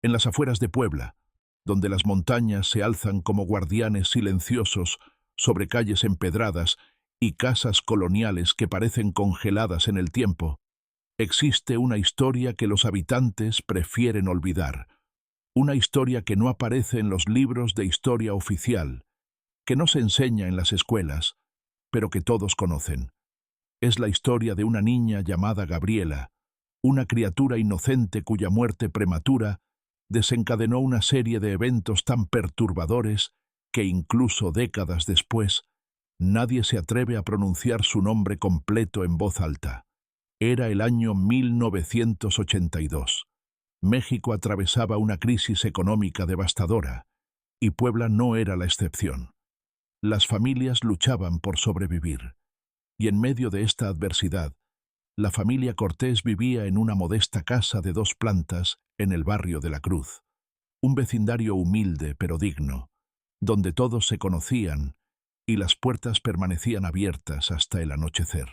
en las afueras de Puebla, donde las montañas se alzan como guardianes silenciosos sobre calles empedradas y casas coloniales que parecen congeladas en el tiempo, existe una historia que los habitantes prefieren olvidar, una historia que no aparece en los libros de historia oficial, que no se enseña en las escuelas, pero que todos conocen. Es la historia de una niña llamada Gabriela, una criatura inocente cuya muerte prematura desencadenó una serie de eventos tan perturbadores que incluso décadas después nadie se atreve a pronunciar su nombre completo en voz alta. Era el año 1982. México atravesaba una crisis económica devastadora, y Puebla no era la excepción. Las familias luchaban por sobrevivir, y en medio de esta adversidad, la familia Cortés vivía en una modesta casa de 2 plantas en el barrio de la Cruz, un vecindario humilde pero digno, donde todos se conocían y las puertas permanecían abiertas hasta el anochecer.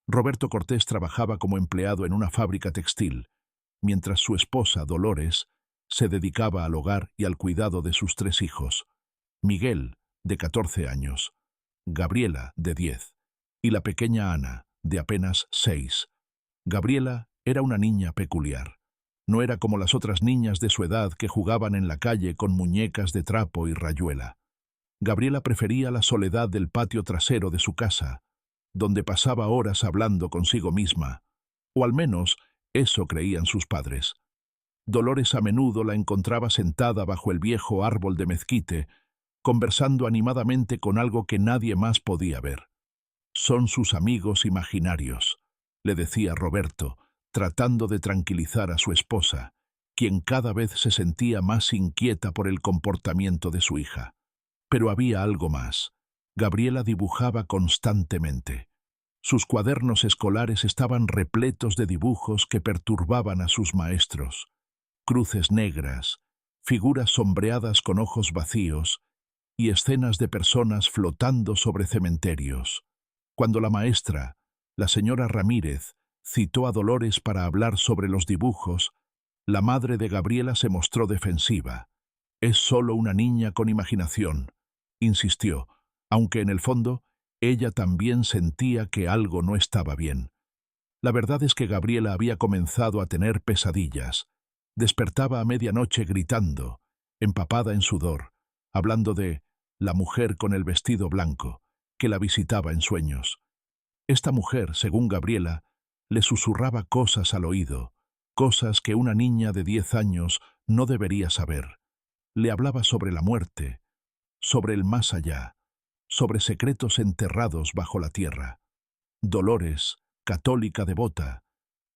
Roberto Cortés trabajaba como empleado en una fábrica textil, mientras su esposa, Dolores, se dedicaba al hogar y al cuidado de sus 3 hijos, Miguel, de 14 años, Gabriela, de 10, y la pequeña Ana, de apenas 6. Gabriela era una niña peculiar. No era como las otras niñas de su edad que jugaban en la calle con muñecas de trapo y rayuela. Gabriela prefería la soledad del patio trasero de su casa, donde pasaba horas hablando consigo misma, o al menos eso creían sus padres. Dolores a menudo la encontraba sentada bajo el viejo árbol de mezquite, conversando animadamente con algo que nadie más podía ver. «Son sus amigos imaginarios», le decía Roberto, tratando de tranquilizar a su esposa, quien cada vez se sentía más inquieta por el comportamiento de su hija. Pero había algo más. Gabriela dibujaba constantemente. Sus cuadernos escolares estaban repletos de dibujos que perturbaban a sus maestros. Cruces negras, figuras sombreadas con ojos vacíos y escenas de personas flotando sobre cementerios. Cuando la maestra, la señora Ramírez, citó a Dolores para hablar sobre los dibujos, la madre de Gabriela se mostró defensiva. «Es solo una niña con imaginación», insistió, aunque en el fondo ella también sentía que algo no estaba bien. La verdad es que Gabriela había comenzado a tener pesadillas. Despertaba a medianoche gritando, empapada en sudor, hablando de la mujer con el vestido blanco, que la visitaba en sueños. Esta mujer, según Gabriela, le susurraba cosas al oído, cosas que una niña de 10 años no debería saber. Le hablaba sobre la muerte, sobre el más allá, sobre secretos enterrados bajo la tierra. Dolores, católica devota,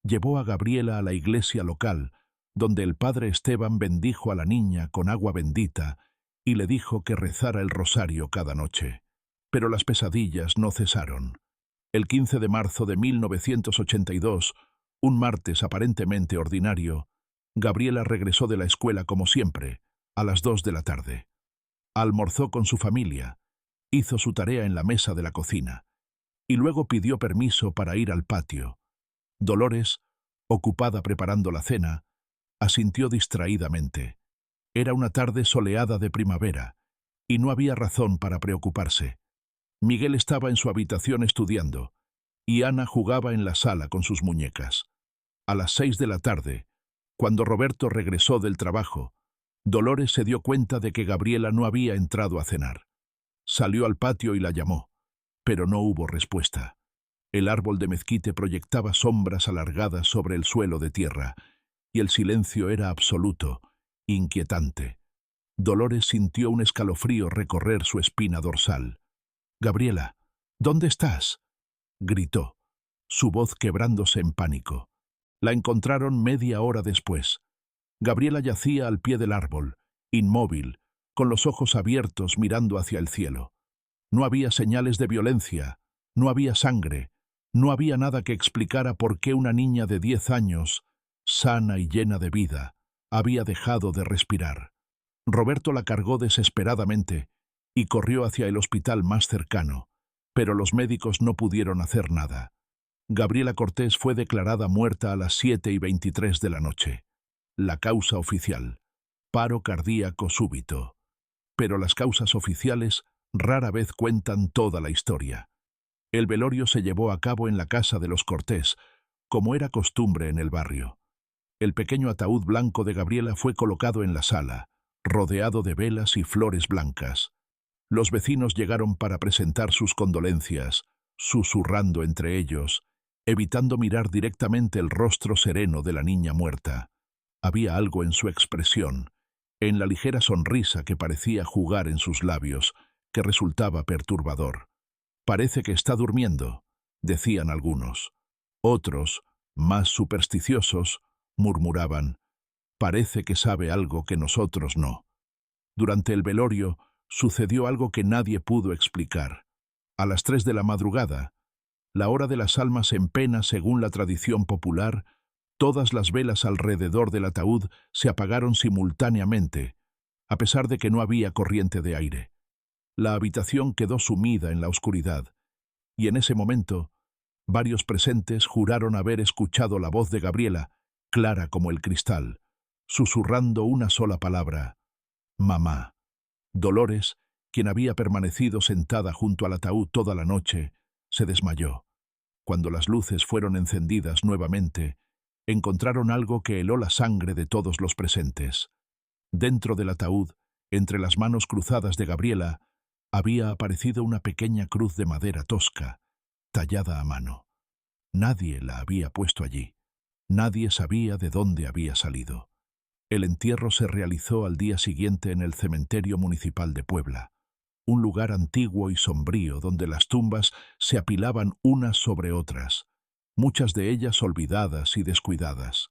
llevó a Gabriela a la iglesia local, donde el padre Esteban bendijo a la niña con agua bendita y le dijo que rezara el rosario cada noche. Pero las pesadillas no cesaron. El 15 de marzo de 1982, un martes aparentemente ordinario, Gabriela regresó de la escuela como siempre, a las 2 de la tarde. Almorzó con su familia, hizo su tarea en la mesa de la cocina, y luego pidió permiso para ir al patio. Dolores, ocupada preparando la cena, asintió distraídamente. Era una tarde soleada de primavera, y no había razón para preocuparse. Miguel estaba en su habitación estudiando, y Ana jugaba en la sala con sus muñecas. A las 6 de la tarde, cuando Roberto regresó del trabajo, Dolores se dio cuenta de que Gabriela no había entrado a cenar. Salió al patio y la llamó, pero no hubo respuesta. El árbol de mezquite proyectaba sombras alargadas sobre el suelo de tierra, y el silencio era absoluto, inquietante. Dolores sintió un escalofrío recorrer su espina dorsal. «Gabriela, ¿dónde estás?», gritó, su voz quebrándose en pánico. La encontraron media hora después. Gabriela yacía al pie del árbol, inmóvil, con los ojos abiertos mirando hacia el cielo. No había señales de violencia, no había sangre, no había nada que explicara por qué una niña de 10 años, sana y llena de vida, había dejado de respirar. Roberto la cargó desesperadamente y corrió hacia el hospital más cercano, pero los médicos no pudieron hacer nada. Gabriela Cortés fue declarada muerta a las 7:23 de la noche. La causa oficial: paro cardíaco súbito. Pero las causas oficiales rara vez cuentan toda la historia. El velorio se llevó a cabo en la casa de los Cortés, como era costumbre en el barrio. El pequeño ataúd blanco de Gabriela fue colocado en la sala, rodeado de velas y flores blancas. Los vecinos llegaron para presentar sus condolencias, susurrando entre ellos, evitando mirar directamente el rostro sereno de la niña muerta. Había algo en su expresión, en la ligera sonrisa que parecía jugar en sus labios, que resultaba perturbador. «Parece que está durmiendo», decían algunos. Otros, más supersticiosos, murmuraban: «Parece que sabe algo que nosotros no». Durante el velorio sucedió algo que nadie pudo explicar. A las 3 de la madrugada, la hora de las almas en pena según la tradición popular, todas las velas alrededor del ataúd se apagaron simultáneamente, a pesar de que no había corriente de aire. La habitación quedó sumida en la oscuridad, y en ese momento, varios presentes juraron haber escuchado la voz de Gabriela, clara como el cristal, susurrando una sola palabra: «Mamá». Dolores, quien había permanecido sentada junto al ataúd toda la noche, se desmayó. Cuando las luces fueron encendidas nuevamente, encontraron algo que heló la sangre de todos los presentes. Dentro del ataúd, entre las manos cruzadas de Gabriela, había aparecido una pequeña cruz de madera tosca, tallada a mano. Nadie la había puesto allí. Nadie sabía de dónde había salido. El entierro se realizó al día siguiente en el cementerio municipal de Puebla, un lugar antiguo y sombrío donde las tumbas se apilaban unas sobre otras, muchas de ellas olvidadas y descuidadas.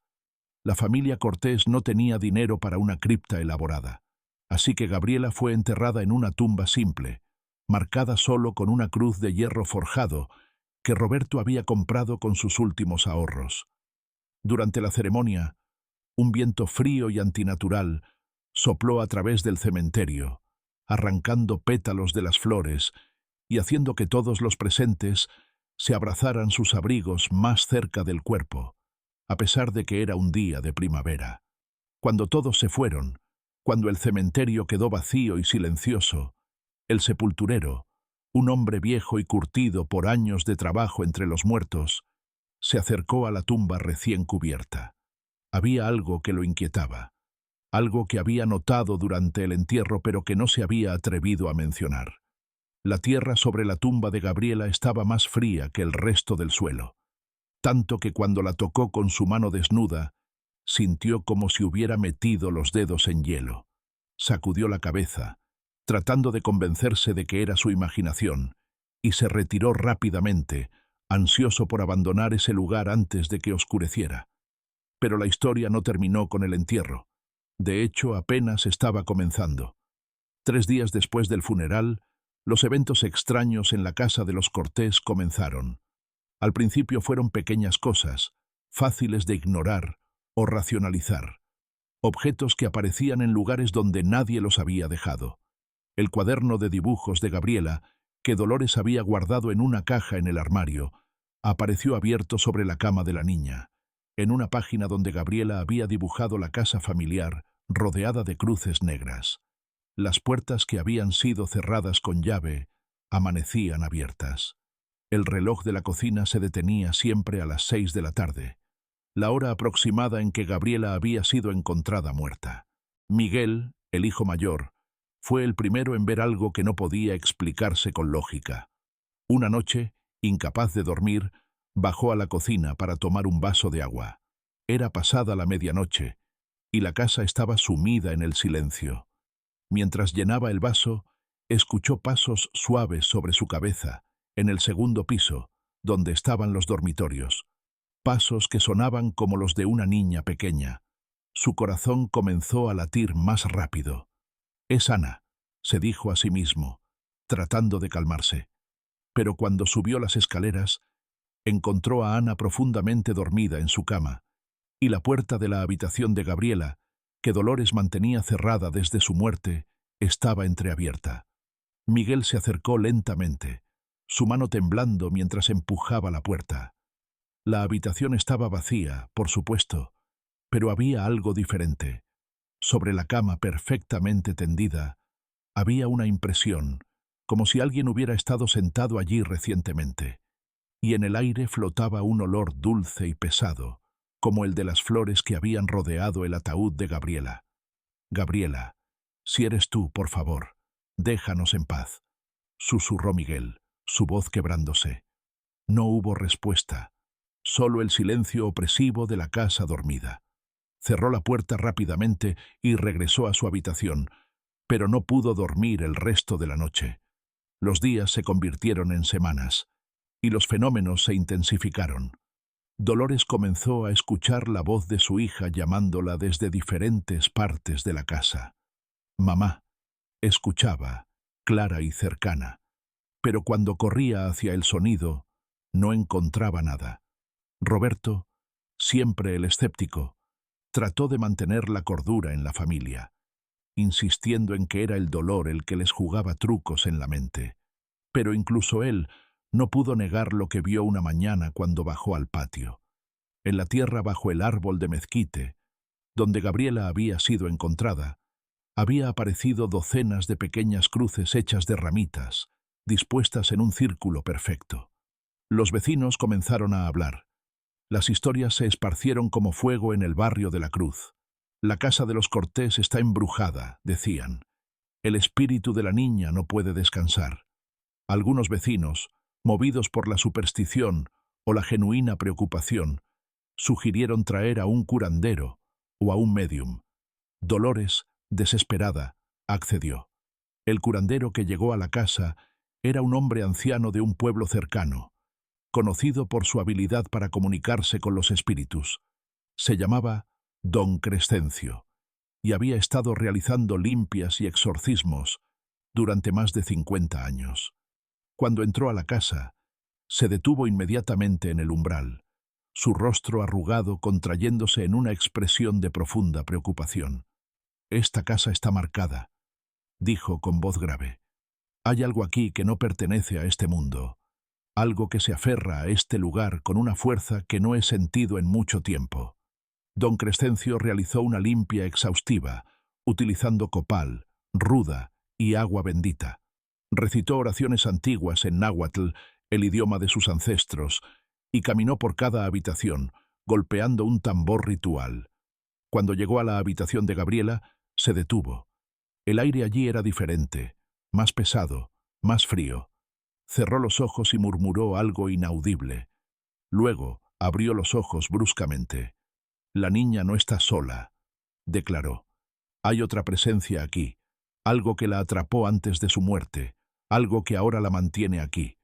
La familia Cortés no tenía dinero para una cripta elaborada, así que Gabriela fue enterrada en una tumba simple, marcada solo con una cruz de hierro forjado que Roberto había comprado con sus últimos ahorros. Durante la ceremonia, un viento frío y antinatural sopló a través del cementerio, arrancando pétalos de las flores y haciendo que todos los presentes se abrazaran sus abrigos más cerca del cuerpo, a pesar de que era un día de primavera. Cuando todos se fueron, cuando el cementerio quedó vacío y silencioso, el sepulturero, un hombre viejo y curtido por años de trabajo entre los muertos, se acercó a la tumba recién cubierta. Había algo que lo inquietaba, algo que había notado durante el entierro pero que no se había atrevido a mencionar. La tierra sobre la tumba de Gabriela estaba más fría que el resto del suelo, tanto que cuando la tocó con su mano desnuda, sintió como si hubiera metido los dedos en hielo. Sacudió la cabeza, tratando de convencerse de que era su imaginación, y se retiró rápidamente, ansioso por abandonar ese lugar antes de que oscureciera. Pero la historia no terminó con el entierro. De hecho, apenas estaba comenzando. 3 días después del funeral, los eventos extraños en la casa de los Cortés comenzaron. Al principio fueron pequeñas cosas, fáciles de ignorar o racionalizar. Objetos que aparecían en lugares donde nadie los había dejado. El cuaderno de dibujos de Gabriela, que Dolores había guardado en una caja en el armario, apareció abierto sobre la cama de la niña, en una página donde Gabriela había dibujado la casa familiar rodeada de cruces negras. Las puertas que habían sido cerradas con llave amanecían abiertas. El reloj de la cocina se detenía siempre a las 6 de la tarde, la hora aproximada en que Gabriela había sido encontrada muerta. Miguel, el hijo mayor, fue el primero en ver algo que no podía explicarse con lógica. Una noche, incapaz de dormir, bajó a la cocina para tomar un vaso de agua. Era pasada la medianoche, y la casa estaba sumida en el silencio. Mientras llenaba el vaso, escuchó pasos suaves sobre su cabeza, en el segundo piso, donde estaban los dormitorios. Pasos que sonaban como los de una niña pequeña. Su corazón comenzó a latir más rápido. «Es Ana», se dijo a sí mismo, tratando de calmarse. Pero cuando subió las escaleras, encontró a Ana profundamente dormida en su cama, y la puerta de la habitación de Gabriela, que Dolores mantenía cerrada desde su muerte, estaba entreabierta. Miguel se acercó lentamente, su mano temblando mientras empujaba la puerta. La habitación estaba vacía, por supuesto, Pero había algo diferente. Sobre la cama perfectamente tendida, había una impresión, como si alguien hubiera estado sentado allí recientemente, y en el aire flotaba un olor dulce y pesado, como el de las flores que habían rodeado el ataúd de Gabriela. «Gabriela, si eres tú, por favor, déjanos en paz», susurró Miguel, su voz quebrándose. No hubo respuesta, solo el silencio opresivo de la casa dormida. Cerró la puerta rápidamente y regresó a su habitación, pero no pudo dormir el resto de la noche. Los días se convirtieron en semanas, y los fenómenos se intensificaron. Dolores comenzó a escuchar la voz de su hija llamándola desde diferentes partes de la casa. «Mamá», escuchaba, clara y cercana, pero cuando corría hacia el sonido, no encontraba nada. Roberto, siempre el escéptico, trató de mantener la cordura en la familia, insistiendo en que era el dolor el que les jugaba trucos en la mente. Pero incluso él no pudo negar lo que vio una mañana cuando bajó al patio. En la tierra bajo el árbol de mezquite, donde Gabriela había sido encontrada, había aparecido docenas de pequeñas cruces hechas de ramitas, dispuestas en un círculo perfecto. Los vecinos comenzaron a hablar. Las historias se esparcieron como fuego en el barrio de la Cruz. «La casa de los Cortés está embrujada», decían. «El espíritu de la niña no puede descansar». Algunos vecinos, movidos por la superstición o la genuina preocupación, sugirieron traer a un curandero o a un médium. Dolores, desesperada, accedió. El curandero que llegó a la casa era un hombre anciano de un pueblo cercano, conocido por su habilidad para comunicarse con los espíritus. Se llamaba Don Crescencio y había estado realizando limpias y exorcismos durante más de 50 años. Cuando entró a la casa, se detuvo inmediatamente en el umbral, su rostro arrugado contrayéndose en una expresión de profunda preocupación. «Esta casa está marcada», dijo con voz grave. «Hay algo aquí que no pertenece a este mundo, algo que se aferra a este lugar con una fuerza que no he sentido en mucho tiempo». Don Crescencio realizó una limpia exhaustiva, utilizando copal, ruda y agua bendita. Recitó oraciones antiguas en náhuatl, el idioma de sus ancestros, y caminó por cada habitación, golpeando un tambor ritual. Cuando llegó a la habitación de Gabriela, se detuvo. El aire allí era diferente, más pesado, más frío. Cerró los ojos y murmuró algo inaudible. Luego abrió los ojos bruscamente. «La niña no está sola», declaró. «Hay otra presencia aquí, algo que la atrapó antes de su muerte, algo que ahora la mantiene aquí.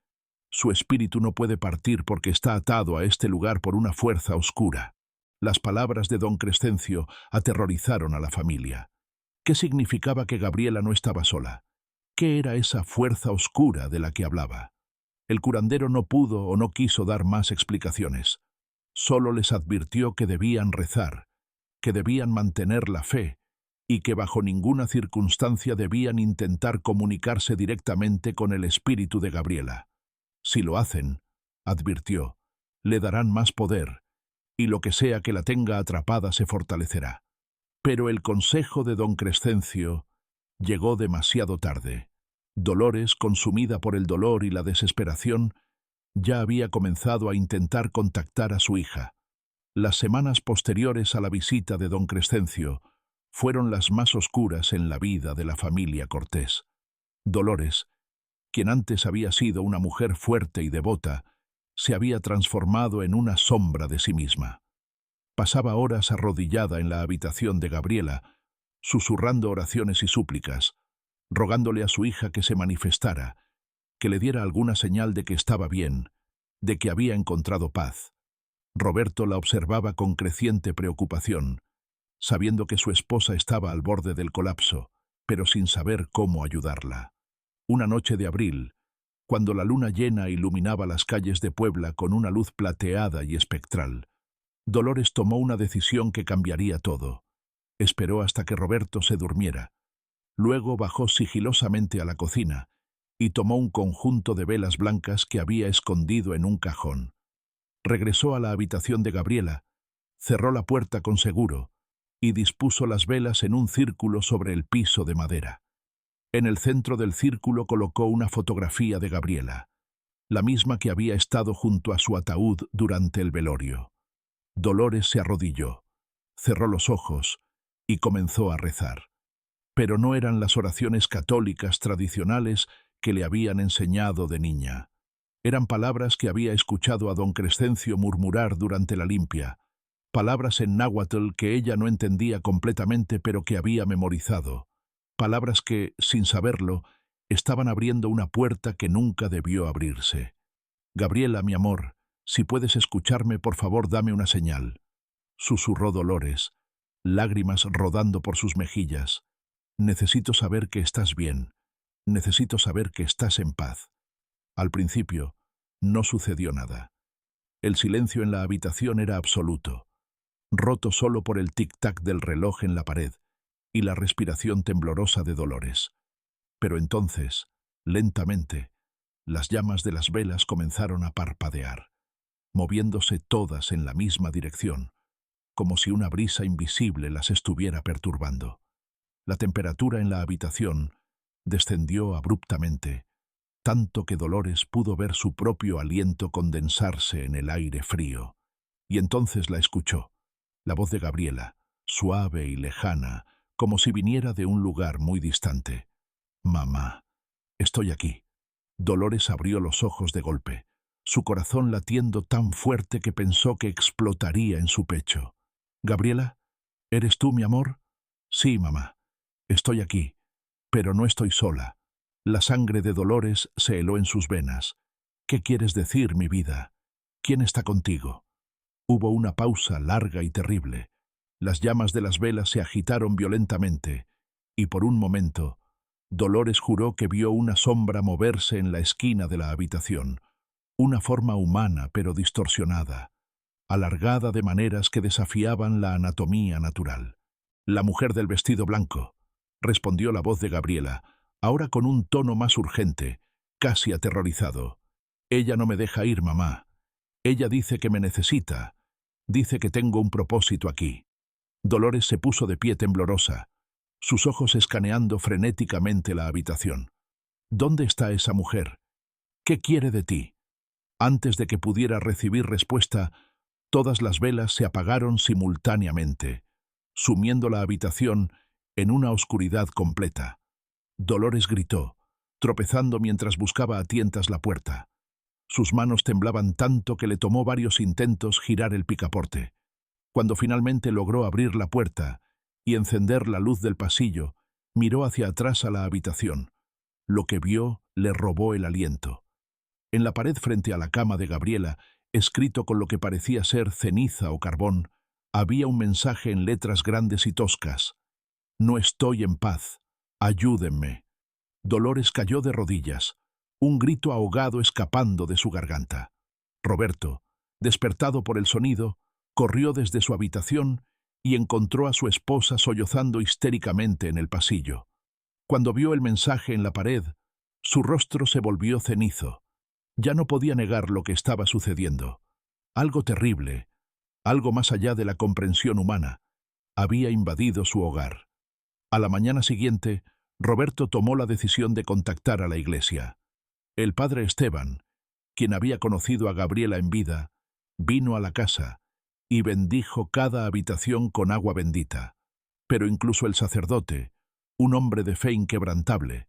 Su espíritu no puede partir porque está atado a este lugar por una fuerza oscura». Las palabras de don Crescencio aterrorizaron a la familia. ¿Qué significaba que Gabriela no estaba sola? ¿Qué era esa fuerza oscura de la que hablaba? El curandero no pudo o no quiso dar más explicaciones. Solo les advirtió que debían rezar, que debían mantener la fe y que bajo ninguna circunstancia debían intentar comunicarse directamente con el espíritu de Gabriela. «Si lo hacen», advirtió, «le darán más poder, y lo que sea que la tenga atrapada se fortalecerá». Pero el consejo de don Crescencio llegó demasiado tarde. Dolores, consumida por el dolor y la desesperación, ya había comenzado a intentar contactar a su hija. Las semanas posteriores a la visita de don Crescencio fueron las más oscuras en la vida de la familia Cortés. Dolores, quien antes había sido una mujer fuerte y devota, se había transformado en una sombra de sí misma. Pasaba horas arrodillada en la habitación de Gabriela, susurrando oraciones y súplicas, rogándole a su hija que se manifestara, que le diera alguna señal de que estaba bien, de que había encontrado paz. Roberto la observaba con creciente preocupación, sabiendo que su esposa estaba al borde del colapso, pero sin saber cómo ayudarla. Una noche de abril, cuando la luna llena iluminaba las calles de Puebla con una luz plateada y espectral, Dolores tomó una decisión que cambiaría todo. Esperó hasta que Roberto se durmiera. Luego bajó sigilosamente a la cocina y tomó un conjunto de velas blancas que había escondido en un cajón. Regresó a la habitación de Gabriela, Cerró la puerta con seguro y dispuso las velas en un círculo sobre el piso de madera. En el centro del círculo colocó una fotografía de Gabriela, la misma que había estado junto a su ataúd durante el velorio. Dolores se arrodilló, cerró los ojos y comenzó a rezar. Pero no eran las oraciones católicas tradicionales que le habían enseñado de niña. Eran palabras que había escuchado a don Crescencio murmurar durante la limpia, palabras en náhuatl que ella no entendía completamente pero que había memorizado, palabras que, sin saberlo, estaban abriendo una puerta que nunca debió abrirse. «Gabriela, mi amor, si puedes escucharme, por favor, dame una señal», susurró Dolores, lágrimas rodando por sus mejillas. «Necesito saber que estás bien. Necesito saber que estás en paz». Al principio, no sucedió nada. El silencio en la habitación era absoluto, roto solo por el tic-tac del reloj en la pared y la respiración temblorosa de Dolores. Pero entonces, lentamente, las llamas de las velas comenzaron a parpadear, moviéndose todas en la misma dirección, como si una brisa invisible las estuviera perturbando. La temperatura en la habitación descendió abruptamente, tanto que Dolores pudo ver su propio aliento condensarse en el aire frío. Y entonces la escuchó, la voz de Gabriela, suave y lejana, como si viniera de un lugar muy distante. «Mamá, estoy aquí». Dolores abrió los ojos de golpe, su corazón latiendo tan fuerte que pensó que explotaría en su pecho. «Gabriela, ¿eres tú, mi amor?» «Sí, mamá. Estoy aquí, pero no estoy sola». La sangre de Dolores se heló en sus venas. «¿Qué quieres decir, mi vida? ¿Quién está contigo?» Hubo una pausa larga y terrible. Las llamas de las velas se agitaron violentamente, y por un momento, Dolores juró que vio una sombra moverse en la esquina de la habitación, una forma humana pero distorsionada, alargada de maneras que desafiaban la anatomía natural. «La mujer del vestido blanco», respondió la voz de Gabriela, ahora con un tono más urgente, casi aterrorizado. «Ella no me deja ir, mamá. Ella dice que me necesita. Dice que tengo un propósito aquí». Dolores se puso de pie temblorosa, sus ojos escaneando frenéticamente la habitación. «¿Dónde está esa mujer? ¿Qué quiere de ti?» Antes de que pudiera recibir respuesta, todas las velas se apagaron simultáneamente, sumiendo la habitación en una oscuridad completa. Dolores gritó, tropezando mientras buscaba a tientas la puerta. Sus manos temblaban tanto que le tomó varios intentos girar el picaporte. Cuando finalmente logró abrir la puerta y encender la luz del pasillo, miró hacia atrás a la habitación. Lo que vio le robó el aliento. En la pared frente a la cama de Gabriela, escrito con lo que parecía ser ceniza o carbón, había un mensaje en letras grandes y toscas. «No estoy en paz. Ayúdenme». Dolores cayó de rodillas, un grito ahogado escapando de su garganta. Roberto, despertado por el sonido, corrió desde su habitación y encontró a su esposa sollozando histéricamente en el pasillo. Cuando vio el mensaje en la pared, su rostro se volvió cenizo. Ya no podía negar lo que estaba sucediendo. Algo terrible, algo más allá de la comprensión humana, había invadido su hogar. A la mañana siguiente, Roberto tomó la decisión de contactar a la iglesia. El padre Esteban, quien había conocido a Gabriela en vida, vino a la casa y bendijo cada habitación con agua bendita. Pero incluso el sacerdote, un hombre de fe inquebrantable,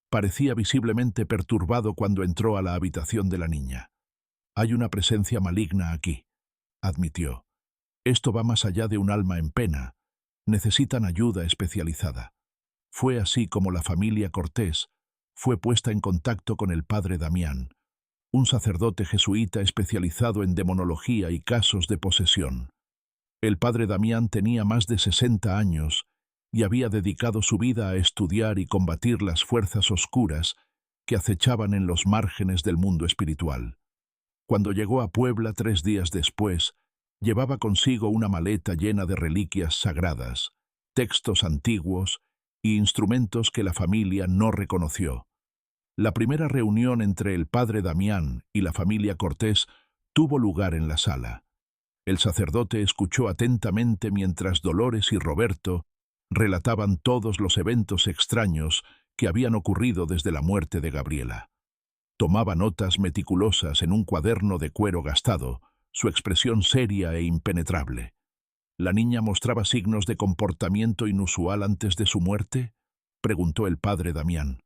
parecía visiblemente perturbado cuando entró a la habitación de la niña. «Hay una presencia maligna aquí», admitió. «Esto va más allá de un alma en pena. Necesitan ayuda especializada». Fue así como la familia Cortés fue puesta en contacto con el padre Damián, un sacerdote jesuita especializado en demonología y casos de posesión. El padre Damián tenía más de 60 años y había dedicado su vida a estudiar y combatir las fuerzas oscuras que acechaban en los márgenes del mundo espiritual. Cuando llegó a Puebla 3 días después, llevaba consigo una maleta llena de reliquias sagradas, textos antiguos y instrumentos que la familia no reconoció. La primera reunión entre el padre Damián y la familia Cortés tuvo lugar en la sala. El sacerdote escuchó atentamente mientras Dolores y Roberto relataban todos los eventos extraños que habían ocurrido desde la muerte de Gabriela. Tomaba notas meticulosas en un cuaderno de cuero gastado, su expresión seria e impenetrable. ¿La niña mostraba signos de comportamiento inusual antes de su muerte?, preguntó el padre Damián.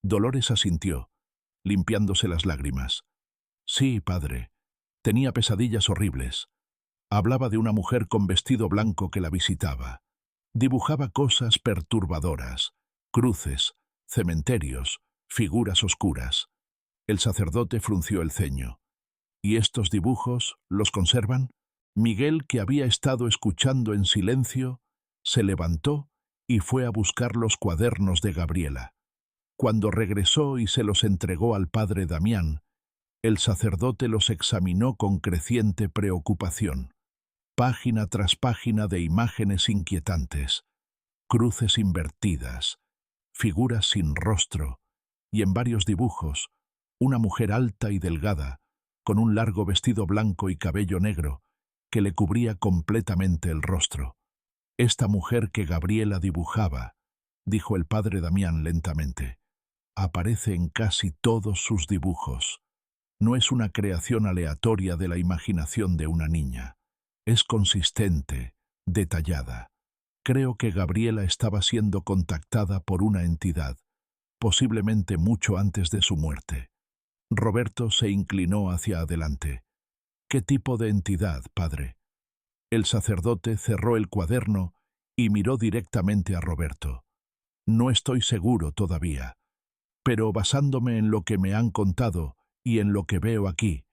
Dolores asintió, limpiándose las lágrimas. Sí, padre. Tenía pesadillas horribles. Hablaba de una mujer con vestido blanco que la visitaba. Dibujaba cosas perturbadoras, cruces, cementerios, figuras oscuras. El sacerdote frunció el ceño. ¿Y estos dibujos los conservan? Miguel, que había estado escuchando en silencio, se levantó y fue a buscar los cuadernos de Gabriela. Cuando regresó y se los entregó al padre Damián, el sacerdote los examinó con creciente preocupación. Página tras página de imágenes inquietantes, cruces invertidas, figuras sin rostro, y en varios dibujos, una mujer alta y delgada, con un largo vestido blanco y cabello negro, que le cubría completamente el rostro. Esta mujer que Gabriela dibujaba, dijo el padre Damián lentamente, aparece en casi todos sus dibujos. No es una creación aleatoria de la imaginación de una niña. Es consistente, detallada. Creo que Gabriela estaba siendo contactada por una entidad, posiblemente mucho antes de su muerte. Roberto se inclinó hacia adelante. ¿Qué tipo de entidad, padre? El sacerdote cerró el cuaderno y miró directamente a Roberto. No estoy seguro todavía, pero basándome en lo que me han contado y en lo que veo aquí,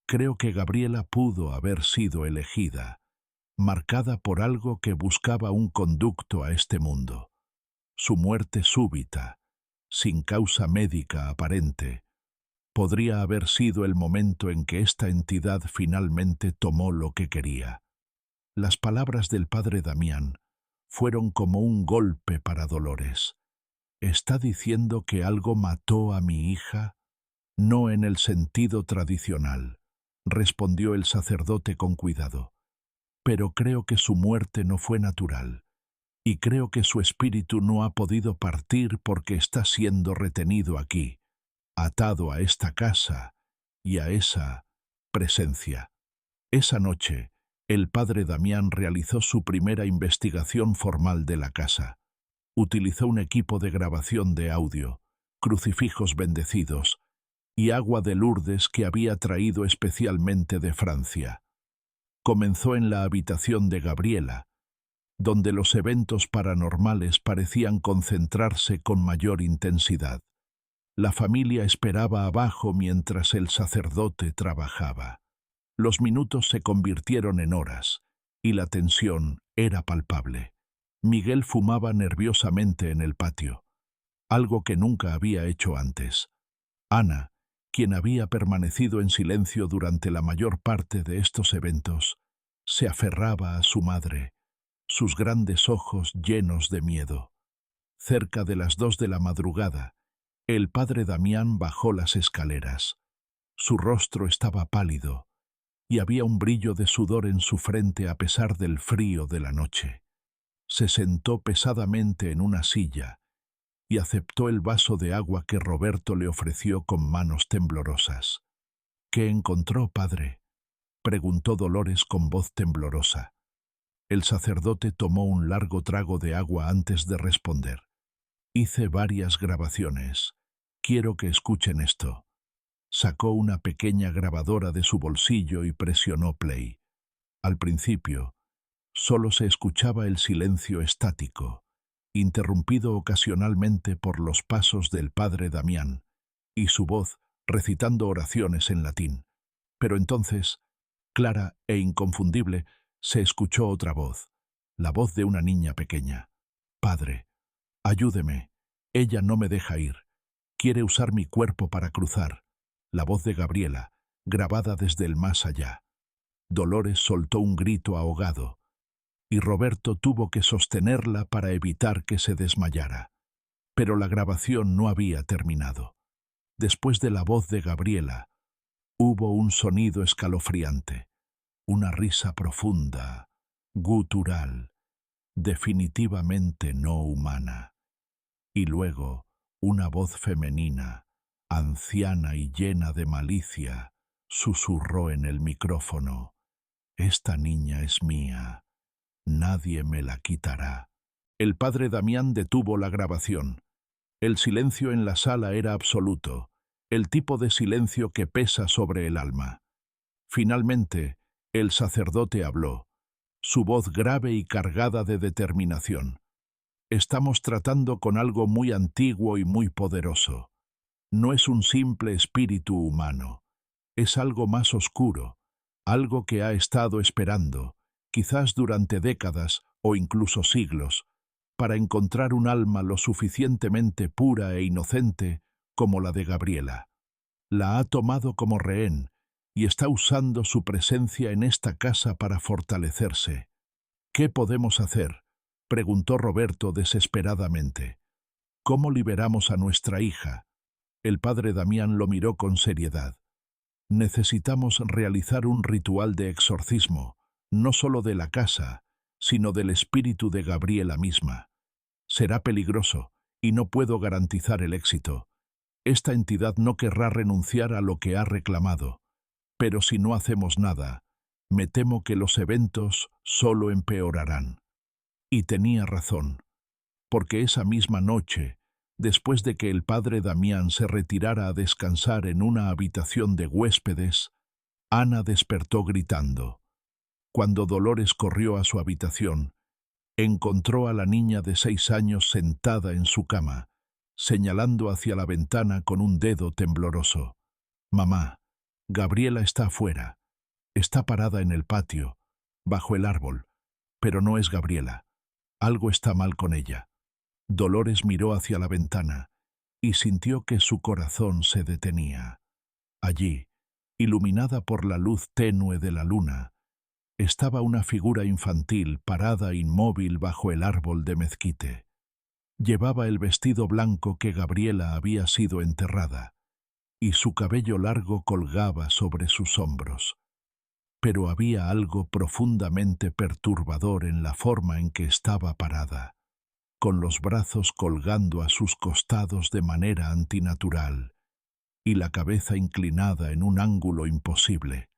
creo que Gabriela pudo haber sido elegida, marcada por algo que buscaba un conducto a este mundo. Su muerte súbita, sin causa médica aparente, podría haber sido el momento en que esta entidad finalmente tomó lo que quería. Las palabras del padre Damián fueron como un golpe para Dolores. ¿Está diciendo que algo mató a mi hija? No en el sentido tradicional, respondió el sacerdote con cuidado. Pero creo que su muerte no fue natural, y creo que su espíritu no ha podido partir porque está siendo retenido aquí, atado a esta casa y a esa presencia. Esa noche, el padre Damián realizó su primera investigación formal de la casa. Utilizó un equipo de grabación de audio, crucifijos bendecidos y agua de Lourdes que había traído especialmente de Francia. Comenzó en la habitación de Gabriela, donde los eventos paranormales parecían concentrarse con mayor intensidad. La familia esperaba abajo mientras el sacerdote trabajaba. Los minutos se convirtieron en horas, y la tensión era palpable. Miguel fumaba nerviosamente en el patio, algo que nunca había hecho antes. Ana, quien había permanecido en silencio durante la mayor parte de estos eventos, se aferraba a su madre, sus grandes ojos llenos de miedo. Cerca de las 2 de la madrugada, el padre Damián bajó las escaleras. Su rostro estaba pálido, y había un brillo de sudor en su frente a pesar del frío de la noche. Se sentó pesadamente en una silla y aceptó el vaso de agua que Roberto le ofreció con manos temblorosas. ¿Qué encontró, padre?, preguntó Dolores con voz temblorosa. El sacerdote tomó un largo trago de agua antes de responder. Hice varias grabaciones. Quiero que escuchen esto. Sacó una pequeña grabadora de su bolsillo y presionó play. Al principio, solo se escuchaba el silencio estático, interrumpido ocasionalmente por los pasos del padre Damián y su voz recitando oraciones en latín. Pero entonces, clara e inconfundible, se escuchó otra voz, la voz de una niña pequeña. «Padre, ayúdeme. Ella no me deja ir. Quiere usar mi cuerpo para cruzar». La voz de Gabriela, grabada desde el más allá. Dolores soltó un grito ahogado, y Roberto tuvo que sostenerla para evitar que se desmayara. Pero la grabación no había terminado. Después de la voz de Gabriela, hubo un sonido escalofriante, una risa profunda, gutural, definitivamente no humana. Y luego, una voz femenina, anciana y llena de malicia, susurró en el micrófono: «Esta niña es mía, nadie me la quitará». El padre Damián detuvo la grabación. El silencio en la sala era absoluto, el tipo de silencio que pesa sobre el alma. Finalmente, el sacerdote habló, su voz grave y cargada de determinación. «Estamos tratando con algo muy antiguo y muy poderoso. No es un simple espíritu humano, es algo más oscuro, algo que ha estado esperando, quizás durante décadas o incluso siglos, para encontrar un alma lo suficientemente pura e inocente como la de Gabriela. La ha tomado como rehén y está usando su presencia en esta casa para fortalecerse». «¿Qué podemos hacer?», preguntó Roberto desesperadamente. «¿Cómo liberamos a nuestra hija?». El padre Damián lo miró con seriedad. «Necesitamos realizar un ritual de exorcismo, no solo de la casa, sino del espíritu de Gabriela misma. Será peligroso y no puedo garantizar el éxito. Esta entidad no querrá renunciar a lo que ha reclamado, pero si no hacemos nada, me temo que los eventos solo empeorarán». Y tenía razón, porque esa misma noche, después de que el padre Damián se retirara a descansar en una habitación de huéspedes, Ana despertó gritando. Cuando Dolores corrió a su habitación, encontró a la niña de 6 años sentada en su cama, señalando hacia la ventana con un dedo tembloroso. «Mamá, Gabriela está afuera. Está parada en el patio, bajo el árbol, pero no es Gabriela. Algo está mal con ella». Dolores miró hacia la ventana y sintió que su corazón se detenía. Allí, iluminada por la luz tenue de la luna, estaba una figura infantil parada inmóvil bajo el árbol de mezquite. Llevaba el vestido blanco que Gabriela había sido enterrada, y su cabello largo colgaba sobre sus hombros. Pero había algo profundamente perturbador en la forma en que estaba parada, con los brazos colgando a sus costados de manera antinatural, y la cabeza inclinada en un ángulo imposible.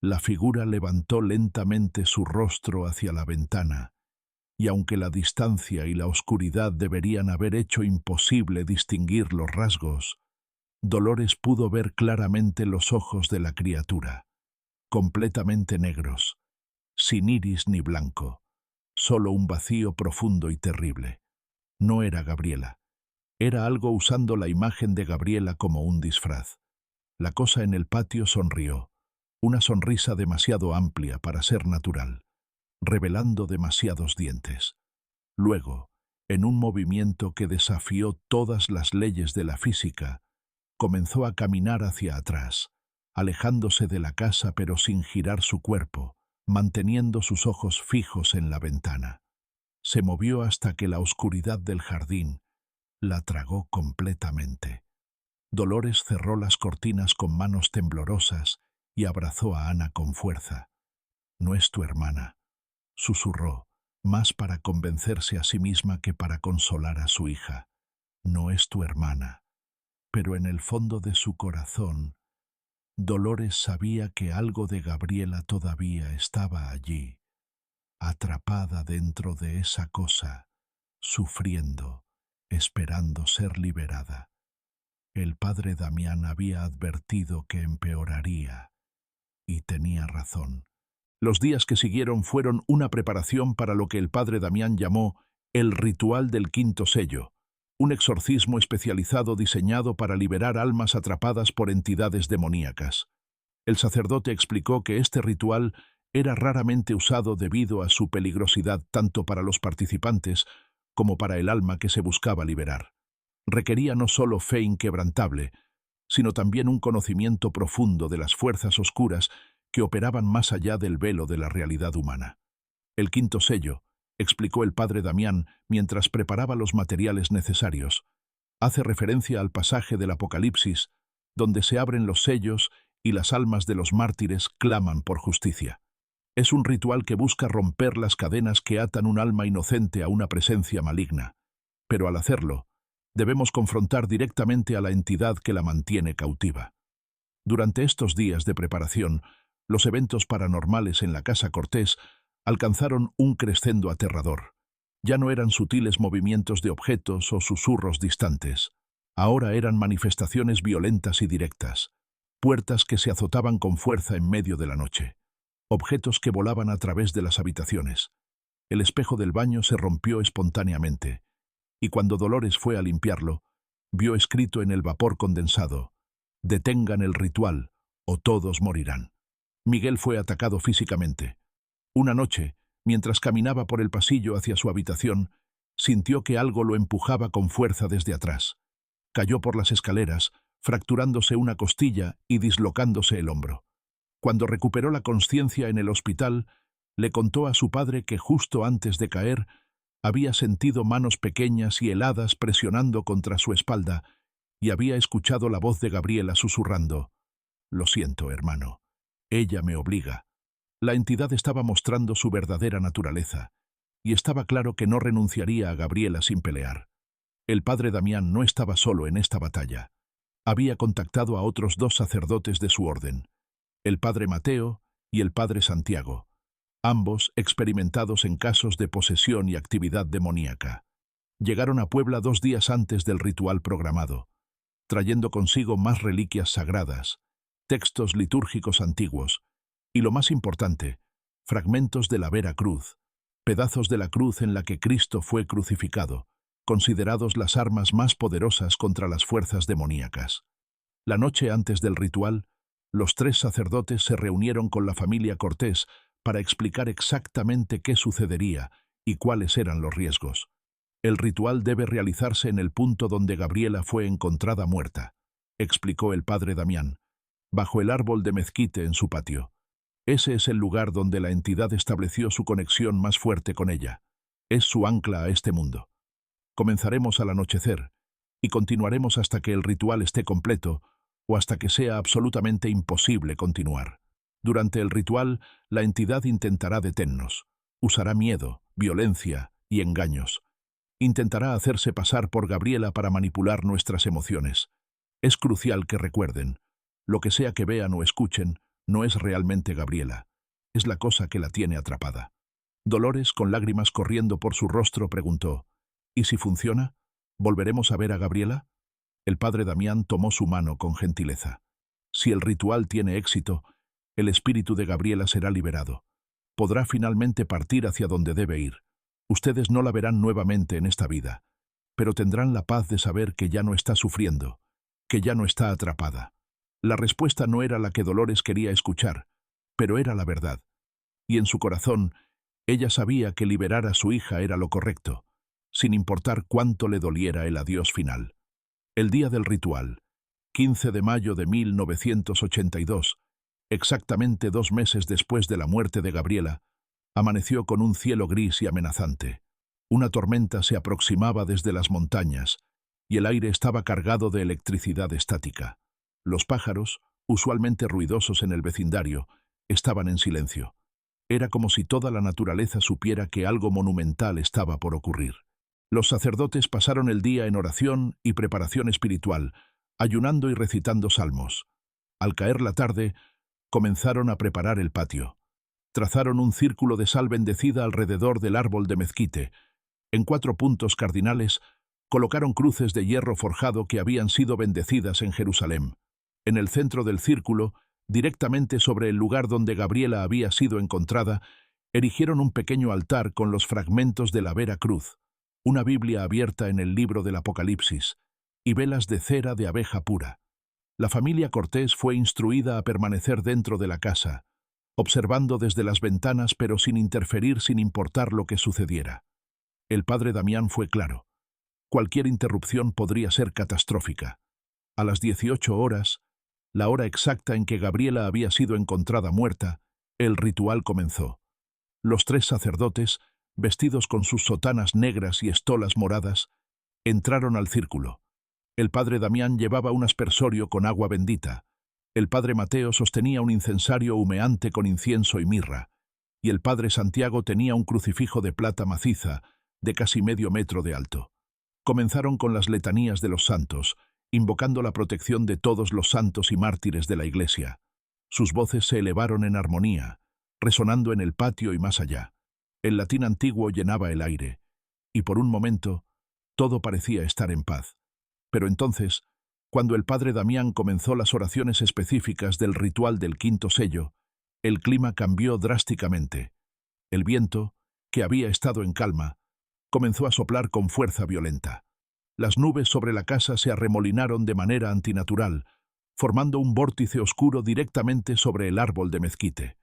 La figura levantó lentamente su rostro hacia la ventana, y aunque la distancia y la oscuridad deberían haber hecho imposible distinguir los rasgos, Dolores pudo ver claramente los ojos de la criatura, completamente negros, sin iris ni blanco, solo un vacío profundo y terrible. No era Gabriela. Era algo usando la imagen de Gabriela como un disfraz. La cosa en el patio sonrió, una sonrisa demasiado amplia para ser natural, revelando demasiados dientes. Luego, en un movimiento que desafió todas las leyes de la física, comenzó a caminar hacia atrás, alejándose de la casa pero sin girar su cuerpo, manteniendo sus ojos fijos en la ventana. Se movió hasta que la oscuridad del jardín la tragó completamente. Dolores cerró las cortinas con manos temblorosas y abrazó a Ana con fuerza. «No es tu hermana», susurró, más para convencerse a sí misma que para consolar a su hija. «No es tu hermana». Pero en el fondo de su corazón, Dolores sabía que algo de Gabriela todavía estaba allí, atrapada dentro de esa cosa, sufriendo, esperando ser liberada. El padre Damián había advertido que empeoraría, y tenía razón. Los días que siguieron fueron una preparación para lo que el padre Damián llamó el ritual del quinto sello, un exorcismo especializado diseñado para liberar almas atrapadas por entidades demoníacas. El sacerdote explicó que este ritual era raramente usado debido a su peligrosidad tanto para los participantes como para el alma que se buscaba liberar. Requería no solo fe inquebrantable, sino también un conocimiento profundo de las fuerzas oscuras que operaban más allá del velo de la realidad humana. El quinto sello, explicó el padre Damián mientras preparaba los materiales necesarios, hace referencia al pasaje del Apocalipsis, donde se abren los sellos y las almas de los mártires claman por justicia. Es un ritual que busca romper las cadenas que atan un alma inocente a una presencia maligna. Pero al hacerlo, debemos confrontar directamente a la entidad que la mantiene cautiva. Durante estos días de preparación, los eventos paranormales en la Casa Cortés alcanzaron un crescendo aterrador. Ya no eran sutiles movimientos de objetos o susurros distantes. Ahora eran manifestaciones violentas y directas, puertas que se azotaban con fuerza en medio de la noche, objetos que volaban a través de las habitaciones. El espejo del baño se rompió espontáneamente, y cuando Dolores fue a limpiarlo, vio escrito en el vapor condensado: «Detengan el ritual, o todos morirán». Miguel fue atacado físicamente. Una noche, mientras caminaba por el pasillo hacia su habitación, sintió que algo lo empujaba con fuerza desde atrás. Cayó por las escaleras, fracturándose una costilla y dislocándose el hombro. Cuando recuperó la consciencia en el hospital, le contó a su padre que justo antes de caer había sentido manos pequeñas y heladas presionando contra su espalda y había escuchado la voz de Gabriela susurrando: «Lo siento, hermano. Ella me obliga». La entidad estaba mostrando su verdadera naturaleza, y estaba claro que no renunciaría a Gabriela sin pelear. El padre Damián no estaba solo en esta batalla. Había contactado a otros 2 sacerdotes de su orden, el padre Mateo y el padre Santiago, ambos experimentados en casos de posesión y actividad demoníaca. Llegaron a Puebla 2 días antes del ritual programado, trayendo consigo más reliquias sagradas, textos litúrgicos antiguos y, lo más importante, fragmentos de la Vera Cruz, pedazos de la cruz en la que Cristo fue crucificado, considerados las armas más poderosas contra las fuerzas demoníacas. La noche antes del ritual, los 3 sacerdotes se reunieron con la familia Cortés para explicar exactamente qué sucedería y cuáles eran los riesgos. «El ritual debe realizarse en el punto donde Gabriela fue encontrada muerta», explicó el padre Damián, «bajo el árbol de mezquite en su patio. Ese es el lugar donde la entidad estableció su conexión más fuerte con ella. Es su ancla a este mundo. Comenzaremos al anochecer y continuaremos hasta que el ritual esté completo o hasta que sea absolutamente imposible continuar. Durante el ritual, la entidad intentará detenernos. Usará miedo, violencia y engaños. Intentará hacerse pasar por Gabriela para manipular nuestras emociones. Es crucial que recuerden, lo que sea que vean o escuchen, no es realmente Gabriela. Es la cosa que la tiene atrapada». Dolores, con lágrimas corriendo por su rostro, preguntó: «¿Y si funciona? ¿Volveremos a ver a Gabriela?». El padre Damián tomó su mano con gentileza. «Si el ritual tiene éxito, el espíritu de Gabriela será liberado. Podrá finalmente partir hacia donde debe ir. Ustedes no la verán nuevamente en esta vida, pero tendrán la paz de saber que ya no está sufriendo, que ya no está atrapada». La respuesta no era la que Dolores quería escuchar, pero era la verdad. Y en su corazón, ella sabía que liberar a su hija era lo correcto, sin importar cuánto le doliera el adiós final. El día del ritual, 15 de mayo de 1982, exactamente 2 meses después de la muerte de Gabriela, amaneció con un cielo gris y amenazante. Una tormenta se aproximaba desde las montañas, y el aire estaba cargado de electricidad estática. Los pájaros, usualmente ruidosos en el vecindario, estaban en silencio. Era como si toda la naturaleza supiera que algo monumental estaba por ocurrir. Los sacerdotes pasaron el día en oración y preparación espiritual, ayunando y recitando salmos. Al caer la tarde, comenzaron a preparar el patio. Trazaron un círculo de sal bendecida alrededor del árbol de mezquite. En 4 puntos cardinales, colocaron cruces de hierro forjado que habían sido bendecidas en Jerusalén. En el centro del círculo, directamente sobre el lugar donde Gabriela había sido encontrada, erigieron un pequeño altar con los fragmentos de la Vera Cruz, una Biblia abierta en el libro del Apocalipsis, y velas de cera de abeja pura. La familia Cortés fue instruida a permanecer dentro de la casa, observando desde las ventanas pero sin interferir sin importar lo que sucediera. El padre Damián fue claro. Cualquier interrupción podría ser catastrófica. A las 18 horas, la hora exacta en que Gabriela había sido encontrada muerta, el ritual comenzó. Los 3 sacerdotes, vestidos con sus sotanas negras y estolas moradas, entraron al círculo. El padre Damián llevaba un aspersorio con agua bendita. El padre Mateo sostenía un incensario humeante con incienso y mirra, y el padre Santiago tenía un crucifijo de plata maciza de casi medio metro de alto. Comenzaron con las letanías de los santos, invocando la protección de todos los santos y mártires de la iglesia. Sus voces se elevaron en armonía, resonando en el patio y más allá. El latín antiguo llenaba el aire, y por un momento todo parecía estar en paz. Pero entonces, cuando el padre Damián comenzó las oraciones específicas del ritual del quinto sello, el clima cambió drásticamente. El viento, que había estado en calma, comenzó a soplar con fuerza violenta. Las nubes sobre la casa se arremolinaron de manera antinatural, formando un vórtice oscuro directamente sobre el árbol de mezquite.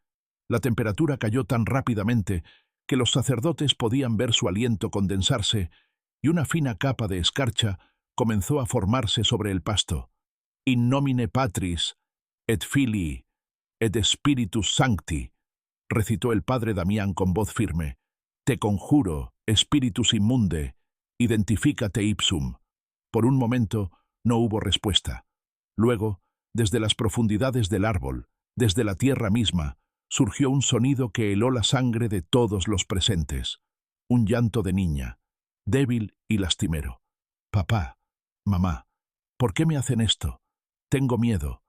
La temperatura cayó tan rápidamente que los sacerdotes podían ver su aliento condensarse y una fina capa de escarcha comenzó a formarse sobre el pasto. In nomine Patris, et Filii, et Spiritus Sancti, recitó el padre Damián con voz firme. Te conjuro, Spiritus Immunde, identifícate ipsum. Por un momento no hubo respuesta. Luego, desde las profundidades del árbol, desde la tierra misma, surgió un sonido que heló la sangre de todos los presentes. Un llanto de niña, débil y lastimero. Papá, mamá, ¿por qué me hacen esto? Tengo miedo.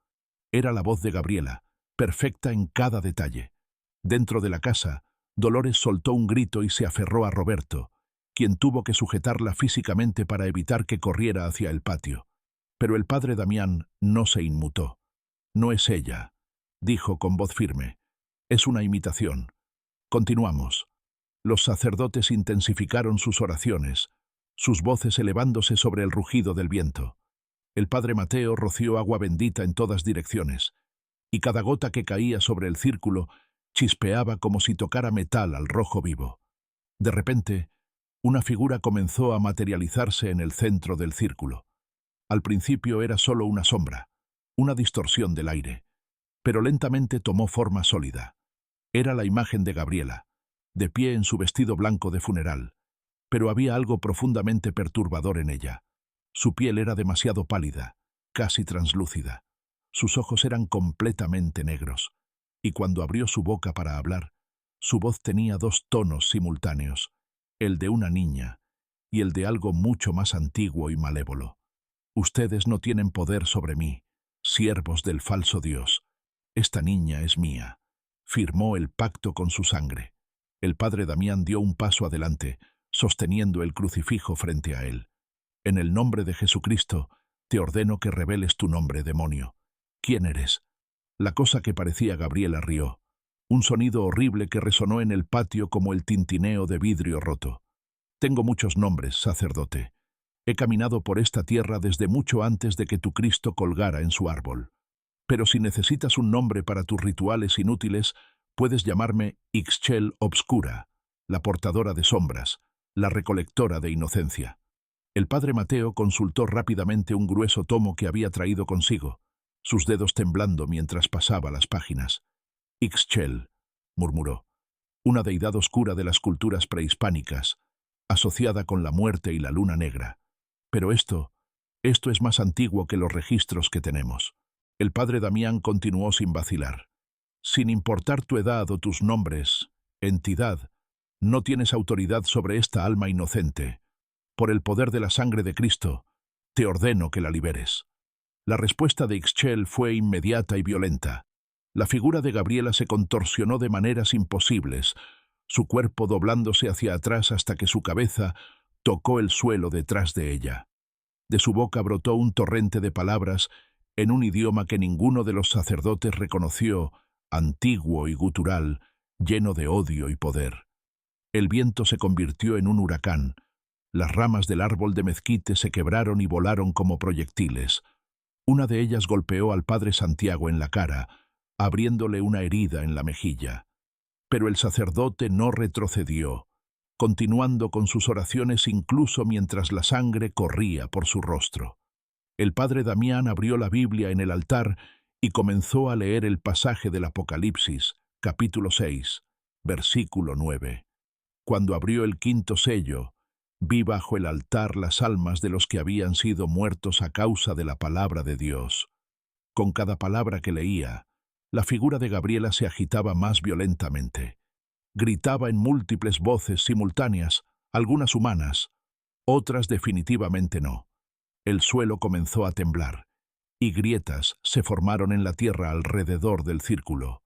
Era la voz de Gabriela, perfecta en cada detalle. Dentro de la casa, Dolores soltó un grito y se aferró a Roberto, quien tuvo que sujetarla físicamente para evitar que corriera hacia el patio. Pero el padre Damián no se inmutó. No es ella, dijo con voz firme. Es una imitación. Continuamos. Los sacerdotes intensificaron sus oraciones, sus voces elevándose sobre el rugido del viento. El padre Mateo roció agua bendita en todas direcciones, y cada gota que caía sobre el círculo chispeaba como si tocara metal al rojo vivo. De repente, una figura comenzó a materializarse en el centro del círculo. Al principio era solo una sombra, una distorsión del aire, pero lentamente tomó forma sólida. Era la imagen de Gabriela, de pie en su vestido blanco de funeral, pero había algo profundamente perturbador en ella. Su piel era demasiado pálida, casi translúcida. Sus ojos eran completamente negros, y cuando abrió su boca para hablar, su voz tenía dos tonos simultáneos, el de una niña y el de algo mucho más antiguo y malévolo. Ustedes no tienen poder sobre mí, siervos del falso Dios. Esta niña es mía. Firmó el pacto con su sangre. El padre Damián dio un paso adelante, sosteniendo el crucifijo frente a él. En el nombre de Jesucristo, te ordeno que reveles tu nombre, demonio. ¿Quién eres? La cosa que parecía Gabriela rió. Un sonido horrible que resonó en el patio como el tintineo de vidrio roto. Tengo muchos nombres, sacerdote. He caminado por esta tierra desde mucho antes de que tu Cristo colgara en su árbol. Pero si necesitas un nombre para tus rituales inútiles, puedes llamarme Ixchel Obscura, la portadora de sombras, la recolectora de inocencia. El padre Mateo consultó rápidamente un grueso tomo que había traído consigo, sus dedos temblando mientras pasaba las páginas. Ixchel, murmuró, una deidad oscura de las culturas prehispánicas, asociada con la muerte y la luna negra. Pero esto es más antiguo que los registros que tenemos. El padre Damián continuó sin vacilar. Sin importar tu edad o tus nombres, entidad, no tienes autoridad sobre esta alma inocente. Por el poder de la sangre de Cristo, te ordeno que la liberes. La respuesta de Ixchel fue inmediata y violenta. La figura de Gabriela se contorsionó de maneras imposibles, su cuerpo doblándose hacia atrás hasta que su cabeza tocó el suelo detrás de ella. De su boca brotó un torrente de palabras en un idioma que ninguno de los sacerdotes reconoció, antiguo y gutural, lleno de odio y poder. El viento se convirtió en un huracán. Las ramas del árbol de mezquite se quebraron y volaron como proyectiles. Una de ellas golpeó al padre Santiago en la cara, abriéndole una herida en la mejilla. Pero el sacerdote no retrocedió, continuando con sus oraciones incluso mientras la sangre corría por su rostro. El padre Damián abrió la Biblia en el altar y comenzó a leer el pasaje del Apocalipsis, capítulo 6, versículo 9. Cuando abrió el quinto sello, vi bajo el altar las almas de los que habían sido muertos a causa de la palabra de Dios. Con cada palabra que leía, la figura de Gabriela se agitaba más violentamente. Gritaba en múltiples voces simultáneas, algunas humanas, otras definitivamente no. El suelo comenzó a temblar, y grietas se formaron en la tierra alrededor del círculo.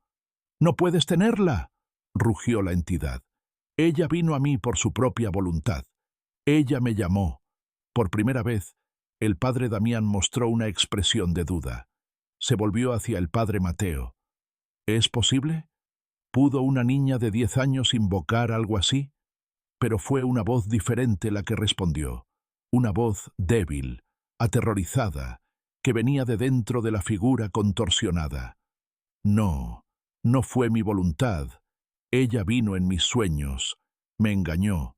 «¡No puedes tenerla!», rugió la entidad. «Ella vino a mí por su propia voluntad. Ella me llamó». Por primera vez, el padre Damián mostró una expresión de duda. Se volvió hacia el padre Mateo. «¿Es posible? ¿Pudo una niña de 10 años invocar algo así?». Pero fue una voz diferente la que respondió. Una voz débil, aterrorizada, que venía de dentro de la figura contorsionada. «No, no fue mi voluntad. Ella vino en mis sueños. Me engañó.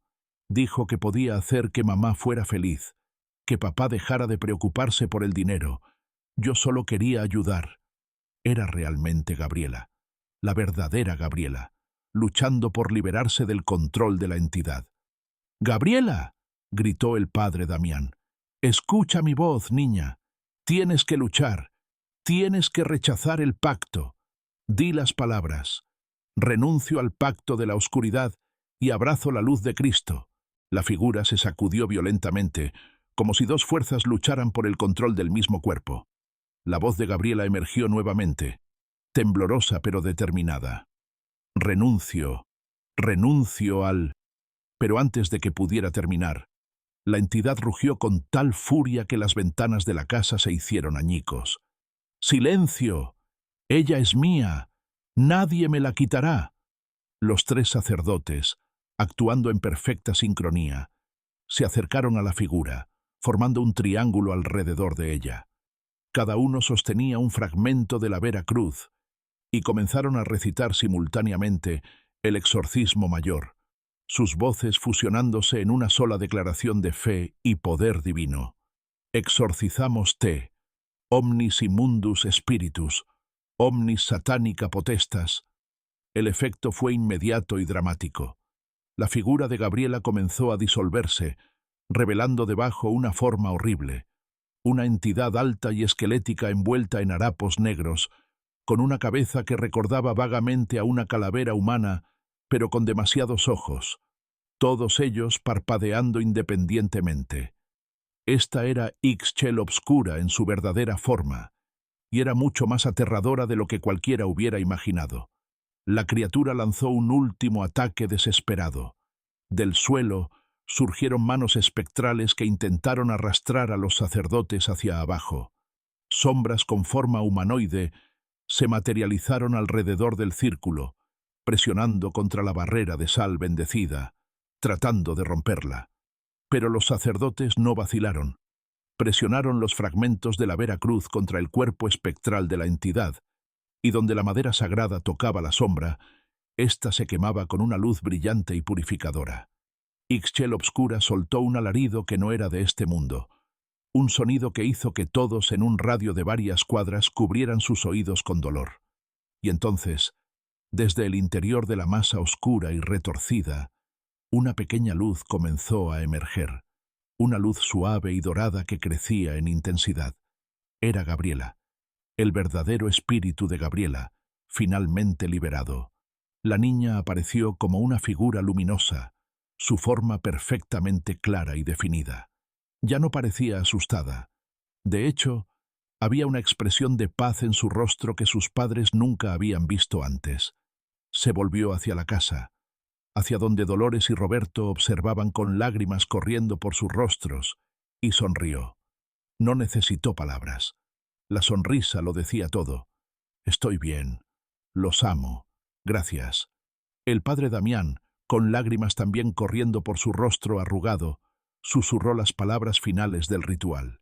Dijo que podía hacer que mamá fuera feliz, que papá dejara de preocuparse por el dinero. Yo solo quería ayudar». Era realmente Gabriela, la verdadera Gabriela, luchando por liberarse del control de la entidad. «¡Gabriela!», gritó el padre Damián. «Escucha mi voz, niña. Tienes que luchar. Tienes que rechazar el pacto. Di las palabras. Renuncio al pacto de la oscuridad y abrazo la luz de Cristo». La figura se sacudió violentamente, como si dos fuerzas lucharan por el control del mismo cuerpo. La voz de Gabriela emergió nuevamente, temblorosa pero determinada. «Renuncio, renuncio al...». Pero antes de que pudiera terminar, la entidad rugió con tal furia que las ventanas de la casa se hicieron añicos. «¡Silencio! Ella es mía. Nadie me la quitará». Los 3 sacerdotes, actuando en perfecta sincronía, se acercaron a la figura, formando un triángulo alrededor de ella. Cada uno sostenía un fragmento de la Vera Cruz y comenzaron a recitar simultáneamente el exorcismo mayor, sus voces fusionándose en una sola declaración de fe y poder divino. «Exorcizamos te, omnis immundus spiritus, omnis satanica potestas». El efecto fue inmediato y dramático. La figura de Gabriela comenzó a disolverse, revelando debajo una forma horrible, una entidad alta y esquelética envuelta en harapos negros, con una cabeza que recordaba vagamente a una calavera humana, pero con demasiados ojos, todos ellos parpadeando independientemente. Esta era Ixchel Obscura en su verdadera forma, y era mucho más aterradora de lo que cualquiera hubiera imaginado. La criatura lanzó un último ataque desesperado. Del suelo surgieron manos espectrales que intentaron arrastrar a los sacerdotes hacia abajo. Sombras con forma humanoide se materializaron alrededor del círculo, presionando contra la barrera de sal bendecida, tratando de romperla. Pero los sacerdotes no vacilaron. Presionaron los fragmentos de la Vera Cruz contra el cuerpo espectral de la entidad, y donde la madera sagrada tocaba la sombra, ésta se quemaba con una luz brillante y purificadora. Ixchel Obscura soltó un alarido que no era de este mundo, un sonido que hizo que todos en un radio de varias cuadras cubrieran sus oídos con dolor. Y entonces, desde el interior de la masa oscura y retorcida, una pequeña luz comenzó a emerger, una luz suave y dorada que crecía en intensidad. Era Gabriela, el verdadero espíritu de Gabriela, finalmente liberado. La niña apareció como una figura luminosa, su forma perfectamente clara y definida. Ya no parecía asustada. De hecho, había una expresión de paz en su rostro que sus padres nunca habían visto antes. Se volvió hacia la casa, hacia donde Dolores y Roberto observaban con lágrimas corriendo por sus rostros, y sonrió. No necesitó palabras. La sonrisa lo decía todo. «Estoy bien. Los amo. Gracias». El padre Damián, con lágrimas también corriendo por su rostro arrugado, susurró las palabras finales del ritual.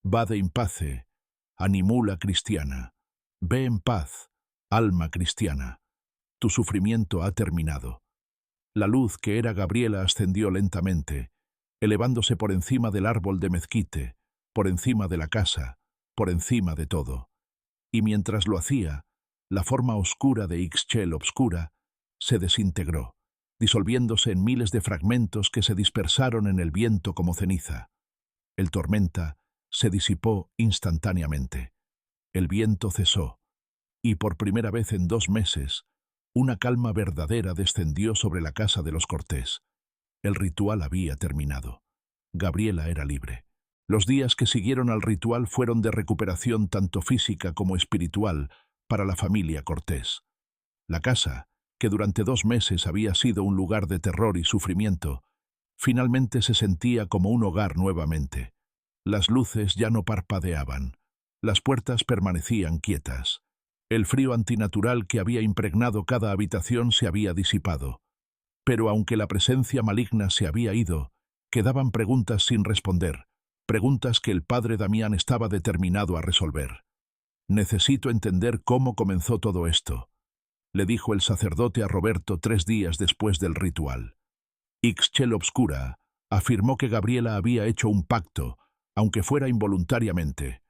«Vade in pace, animula cristiana». Ve en paz, alma cristiana. Tu sufrimiento ha terminado. La luz que era Gabriela ascendió lentamente, elevándose por encima del árbol de mezquite, por encima de la casa, por encima de todo. Y mientras lo hacía, la forma oscura de Ixchel Obscura se desintegró, disolviéndose en miles de fragmentos que se dispersaron en el viento como ceniza. El tormenta se disipó instantáneamente. El viento cesó, y por primera vez en 2 meses, una calma verdadera descendió sobre la casa de los Cortés. El ritual había terminado. Gabriela era libre. Los días que siguieron al ritual fueron de recuperación tanto física como espiritual para la familia Cortés. La casa, que durante 2 meses había sido un lugar de terror y sufrimiento, finalmente se sentía como un hogar nuevamente. Las luces ya no parpadeaban. Las puertas permanecían quietas. El frío antinatural que había impregnado cada habitación se había disipado. Pero aunque la presencia maligna se había ido, quedaban preguntas sin responder, preguntas que el padre Damián estaba determinado a resolver. «Necesito entender cómo comenzó todo esto», le dijo el sacerdote a Roberto 3 días después del ritual. Ixchel Obscura afirmó que Gabriela había hecho un pacto, aunque fuera involuntariamente.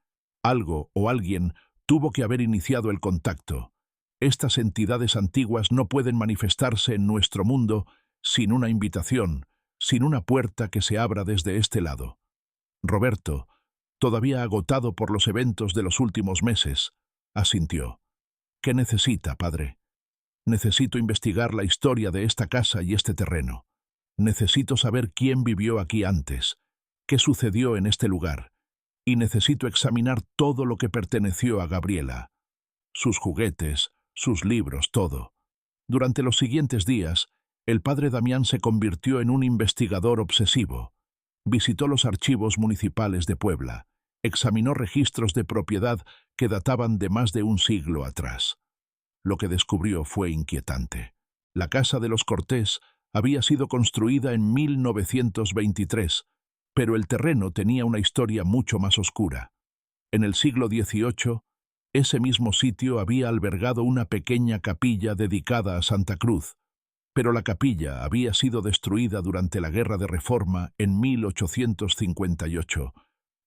Algo o alguien tuvo que haber iniciado el contacto. Estas entidades antiguas no pueden manifestarse en nuestro mundo sin una invitación, sin una puerta que se abra desde este lado. Roberto, todavía agotado por los eventos de los últimos meses, asintió. «¿Qué necesita, padre?» «Necesito investigar la historia de esta casa y este terreno. Necesito saber quién vivió aquí antes, qué sucedió en este lugar, y necesito examinar todo lo que perteneció a Gabriela. Sus juguetes, sus libros, todo». Durante los siguientes días, el padre Damián se convirtió en un investigador obsesivo. Visitó los archivos municipales de Puebla, examinó registros de propiedad que databan de más de un siglo atrás. Lo que descubrió fue inquietante. La casa de los Cortés había sido construida en 1923, pero el terreno tenía una historia mucho más oscura. En el siglo XVIII, ese mismo sitio había albergado una pequeña capilla dedicada a Santa Cruz, pero la capilla había sido destruida durante la Guerra de Reforma en 1858,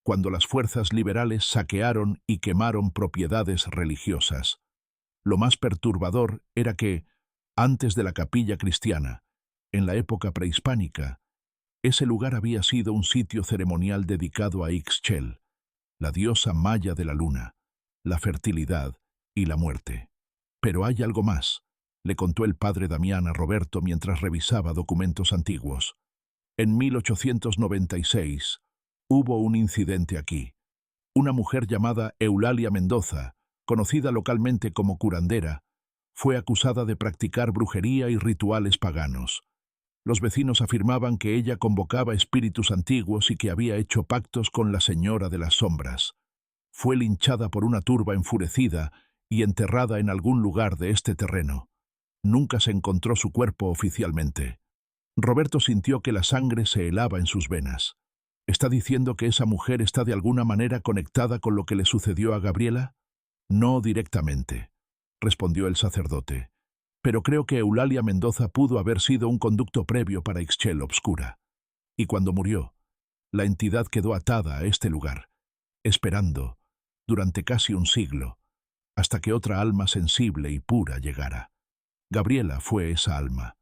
cuando las fuerzas liberales saquearon y quemaron propiedades religiosas. Lo más perturbador era que, antes de la capilla cristiana, en la época prehispánica, ese lugar había sido un sitio ceremonial dedicado a Ixchel, la diosa maya de la luna, la fertilidad y la muerte. «Pero hay algo más», le contó el padre Damián a Roberto mientras revisaba documentos antiguos. «En 1896 hubo un incidente aquí. Una mujer llamada Eulalia Mendoza, conocida localmente como curandera, fue acusada de practicar brujería y rituales paganos. Los vecinos afirmaban que ella convocaba espíritus antiguos y que había hecho pactos con la Señora de las Sombras. Fue linchada por una turba enfurecida y enterrada en algún lugar de este terreno. Nunca se encontró su cuerpo oficialmente». Roberto sintió que la sangre se helaba en sus venas. «¿Está diciendo que esa mujer está de alguna manera conectada con lo que le sucedió a Gabriela?» «No directamente», respondió el sacerdote, «pero creo que Eulalia Mendoza pudo haber sido un conducto previo para Ixchel Obscura. Y cuando murió, la entidad quedó atada a este lugar, esperando, durante casi un siglo, hasta que otra alma sensible y pura llegara. Gabriela fue esa alma».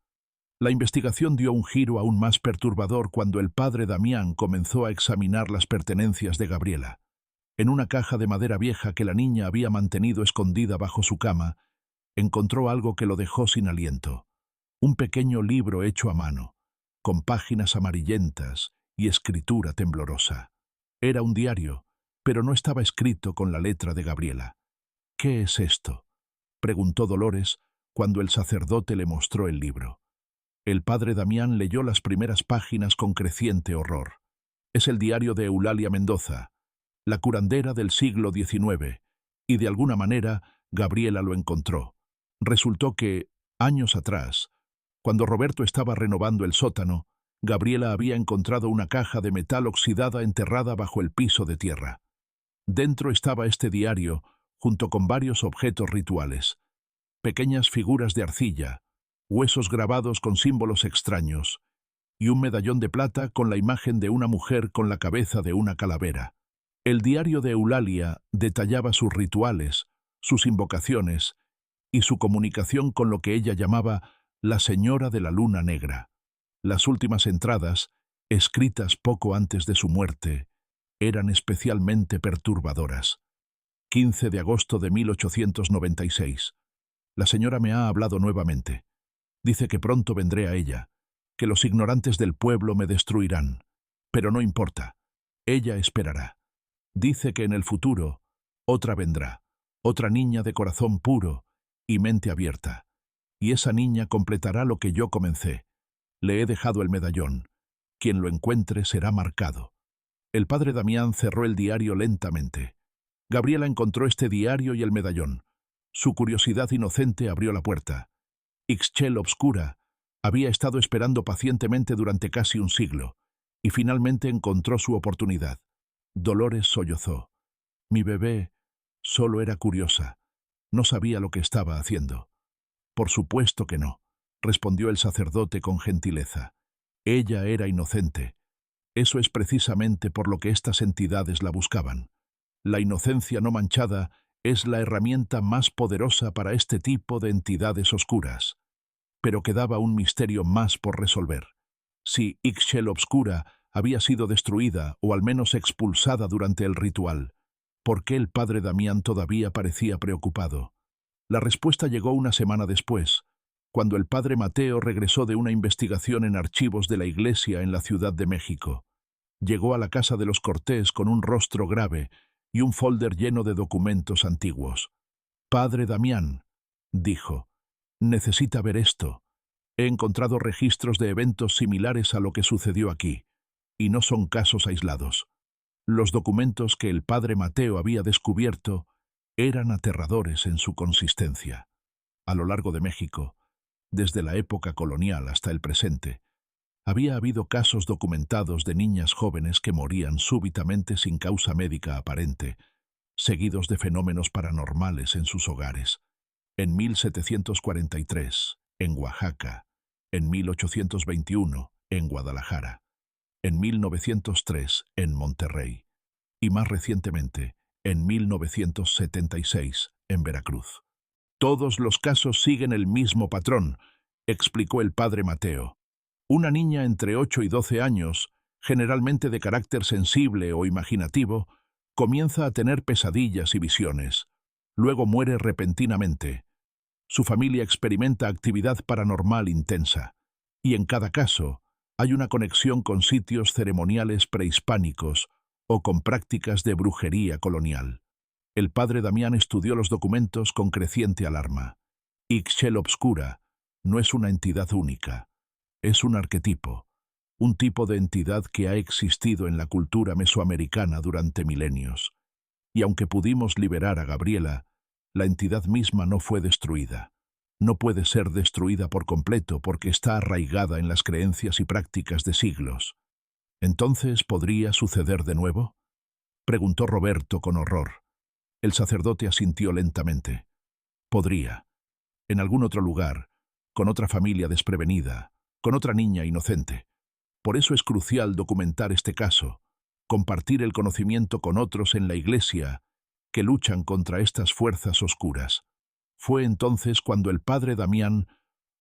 La investigación dio un giro aún más perturbador cuando el padre Damián comenzó a examinar las pertenencias de Gabriela. En una caja de madera vieja que la niña había mantenido escondida bajo su cama, encontró algo que lo dejó sin aliento. Un pequeño libro hecho a mano, con páginas amarillentas y escritura temblorosa. Era un diario, pero no estaba escrito con la letra de Gabriela. «¿Qué es esto?», preguntó Dolores cuando el sacerdote le mostró el libro. El padre Damián leyó las primeras páginas con creciente horror. «Es el diario de Eulalia Mendoza, la curandera del siglo XIX, y de alguna manera Gabriela lo encontró. Resultó que, años atrás, cuando Roberto estaba renovando el sótano, Gabriela había encontrado una caja de metal oxidada enterrada bajo el piso de tierra. Dentro estaba este diario, junto con varios objetos rituales, pequeñas figuras de arcilla, huesos grabados con símbolos extraños, y un medallón de plata con la imagen de una mujer con la cabeza de una calavera. El diario de Eulalia detallaba sus rituales, sus invocaciones y su comunicación con lo que ella llamaba la Señora de la Luna Negra. Las últimas entradas, escritas poco antes de su muerte, eran especialmente perturbadoras. 15 de agosto de 1896. La señora me ha hablado nuevamente. Dice que pronto vendré a ella, que los ignorantes del pueblo me destruirán. Pero no importa. Ella esperará. Dice que en el futuro otra vendrá, otra niña de corazón puro y mente abierta. Y esa niña completará lo que yo comencé. Le he dejado el medallón. Quien lo encuentre será marcado. El padre Damián cerró el diario lentamente. Gabriela encontró este diario y el medallón. Su curiosidad inocente abrió la puerta. Ixchel Obscura había estado esperando pacientemente durante casi un siglo, y finalmente encontró su oportunidad. Dolores sollozó. Mi bebé solo era curiosa. No sabía lo que estaba haciendo. Por supuesto que no, respondió el sacerdote con gentileza. Ella era inocente. Eso es precisamente por lo que estas entidades la buscaban. La inocencia no manchada es la herramienta más poderosa para este tipo de entidades oscuras. Pero quedaba un misterio más por resolver. Si Ixchel Obscura había sido destruida o al menos expulsada durante el ritual, ¿por qué el padre Damián todavía parecía preocupado? La respuesta llegó una semana después, cuando el padre Mateo regresó de una investigación en archivos de la iglesia en la Ciudad de México. Llegó a la casa de los Cortés con un rostro grave y un folder lleno de documentos antiguos. «Padre Damián», dijo, «necesita ver esto. He encontrado registros de eventos similares a lo que sucedió aquí, y no son casos aislados. Los documentos que el padre Mateo había descubierto eran aterradores en su consistencia. A lo largo de México, desde la época colonial hasta el presente, había habido casos documentados de niñas jóvenes que morían súbitamente sin causa médica aparente, seguidos de fenómenos paranormales en sus hogares. En 1743, en Oaxaca, en 1821, en Guadalajara, en 1903, en Monterrey, y más recientemente, en 1976, en Veracruz. Todos los casos siguen el mismo patrón, explicó el padre Mateo. Una niña entre 8 y 12 años, generalmente de carácter sensible o imaginativo, comienza a tener pesadillas y visiones. Luego muere repentinamente. Su familia experimenta actividad paranormal intensa, y en cada caso hay una conexión con sitios ceremoniales prehispánicos o con prácticas de brujería colonial. El padre Damián estudió los documentos con creciente alarma. Ixchel Obscura no es una entidad única. Es un arquetipo, un tipo de entidad que ha existido en la cultura mesoamericana durante milenios. Y aunque pudimos liberar a Gabriela, la entidad misma no fue destruida. No puede ser destruida por completo porque está arraigada en las creencias y prácticas de siglos. ¿Entonces podría suceder de nuevo?, preguntó Roberto con horror. El sacerdote asintió lentamente. Podría. En algún otro lugar, con otra familia desprevenida, con otra niña inocente. Por eso es crucial documentar este caso, compartir el conocimiento con otros en la Iglesia que luchan contra estas fuerzas oscuras. Fue entonces cuando el padre Damián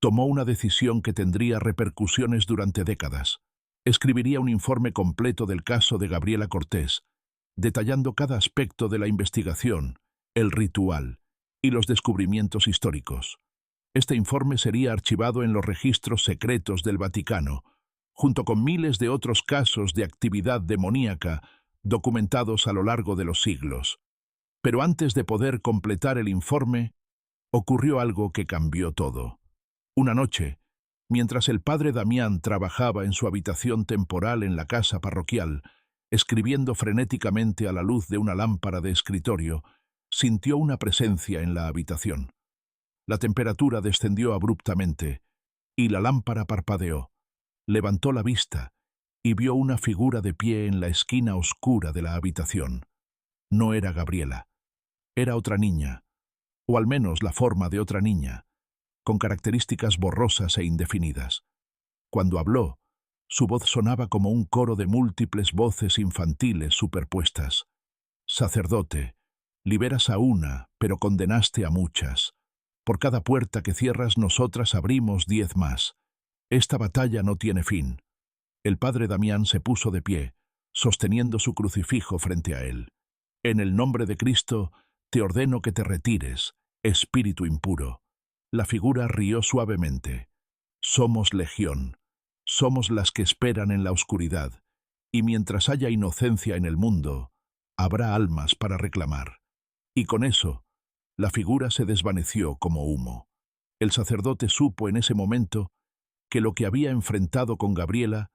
tomó una decisión que tendría repercusiones durante décadas. Escribiría un informe completo del caso de Gabriela Cortés, detallando cada aspecto de la investigación, el ritual y los descubrimientos históricos. Este informe sería archivado en los registros secretos del Vaticano, junto con miles de otros casos de actividad demoníaca documentados a lo largo de los siglos. Pero antes de poder completar el informe, ocurrió algo que cambió todo. Una noche, mientras el padre Damián trabajaba en su habitación temporal en la casa parroquial, escribiendo frenéticamente a la luz de una lámpara de escritorio, sintió una presencia en la habitación. La temperatura descendió abruptamente, y la lámpara parpadeó. Levantó la vista y vio una figura de pie en la esquina oscura de la habitación. No era Gabriela. Era otra niña, o al menos la forma de otra niña, con características borrosas e indefinidas. Cuando habló, su voz sonaba como un coro de múltiples voces infantiles superpuestas. «Sacerdote, liberas a una, pero condenaste a muchas. Por cada puerta que cierras nosotras abrimos 10 más. Esta batalla no tiene fin». El padre Damián se puso de pie, sosteniendo su crucifijo frente a él. «En el nombre de Cristo, te ordeno que te retires, espíritu impuro. La figura rió suavemente. Somos legión. Somos las que esperan en la oscuridad, y mientras haya inocencia en el mundo, habrá almas para reclamar. Y con eso, la figura se desvaneció como humo. El sacerdote supo en ese momento que lo que había enfrentado con Gabriela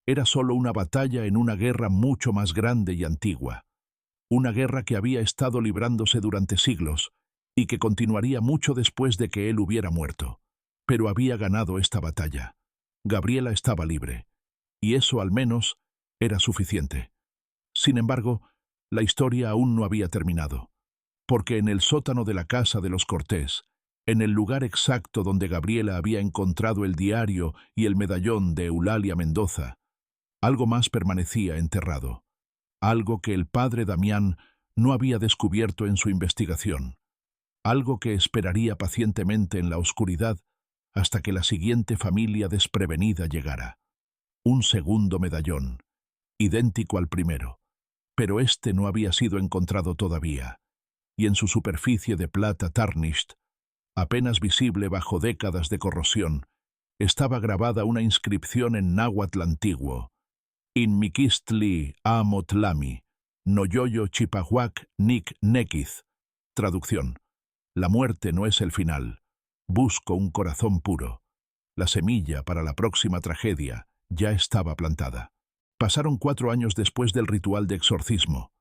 era solo una batalla en una guerra mucho más grande y antigua. Una guerra que había estado librándose durante siglos y que continuaría mucho después de que él hubiera muerto. Pero había ganado esta batalla. Gabriela estaba libre, y eso al menos era suficiente. Sin embargo, la historia aún no había terminado, porque en el sótano de la casa de los Cortés, en el lugar exacto donde Gabriela había encontrado el diario y el medallón de Eulalia Mendoza, algo más permanecía enterrado, algo que el padre Damián no había descubierto en su investigación, algo que esperaría pacientemente en la oscuridad hasta que la siguiente familia desprevenida llegara. Un segundo medallón, idéntico al primero, pero este no había sido encontrado todavía, y en su superficie de plata tarnished, apenas visible bajo décadas de corrosión, estaba grabada una inscripción en náhuatl antiguo: Inmiquistli amotlami, noyoyo chipahuac nic nequiz. Traducción: la muerte no es el final. Busco un corazón puro. La semilla para la próxima tragedia ya estaba plantada. Pasaron 4 años después del ritual de exorcismo.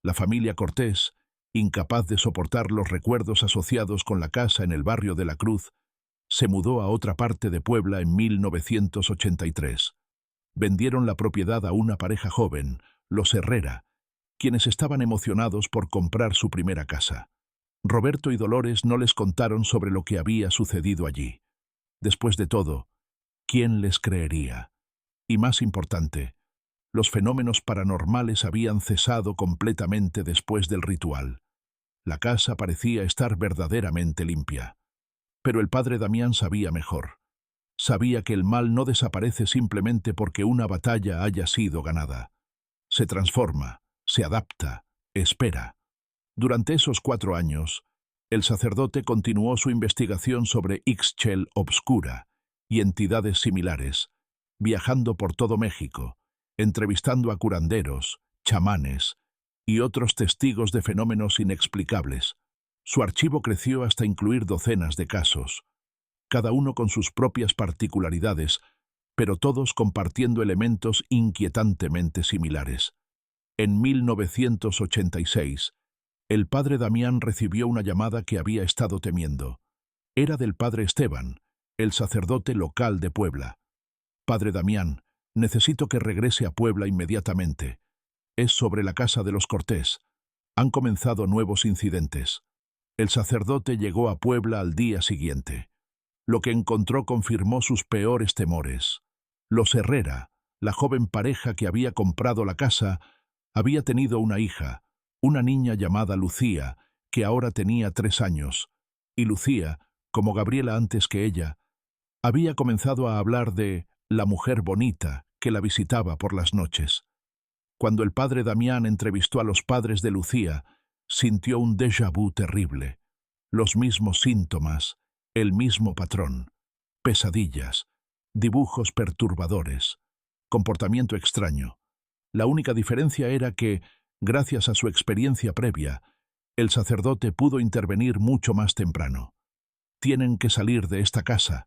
La familia Cortés, incapaz de soportar los recuerdos asociados con la casa en el barrio de la Cruz, se mudó a otra parte de Puebla en 1983. Vendieron la propiedad a una pareja joven, los Herrera, quienes estaban emocionados por comprar su primera casa. Roberto y Dolores no les contaron sobre lo que había sucedido allí. Después de todo, ¿quién les creería? Y más importante, los fenómenos paranormales habían cesado completamente después del ritual. La casa parecía estar verdaderamente limpia. Pero el padre Damián sabía mejor. Sabía que el mal no desaparece simplemente porque una batalla haya sido ganada. Se transforma, se adapta, espera. Durante esos 4 años, el sacerdote continuó su investigación sobre Ixchel Obscura y entidades similares, viajando por todo México, entrevistando a curanderos, chamanes y otros testigos de fenómenos inexplicables. Su archivo creció hasta incluir docenas de casos, cada uno con sus propias particularidades, pero todos compartiendo elementos inquietantemente similares. En 1986, el padre Damián recibió una llamada que había estado temiendo. Era del padre Esteban, el sacerdote local de Puebla. Padre Damián, necesito que regrese a Puebla inmediatamente. Es sobre la casa de los Cortés. Han comenzado nuevos incidentes. El sacerdote llegó a Puebla al día siguiente. Lo que encontró confirmó sus peores temores. Los Herrera, la joven pareja que había comprado la casa, había tenido una hija, una niña llamada Lucía, que ahora tenía 3 años, y Lucía, como Gabriela antes que ella, había comenzado a hablar de la mujer bonita que la visitaba por las noches. Cuando el padre Damián entrevistó a los padres de Lucía, sintió un déjà vu terrible. Los mismos síntomas, el mismo patrón, pesadillas, dibujos perturbadores, comportamiento extraño. La única diferencia era que, gracias a su experiencia previa, el sacerdote pudo intervenir mucho más temprano. «Tienen que salir de esta casa»,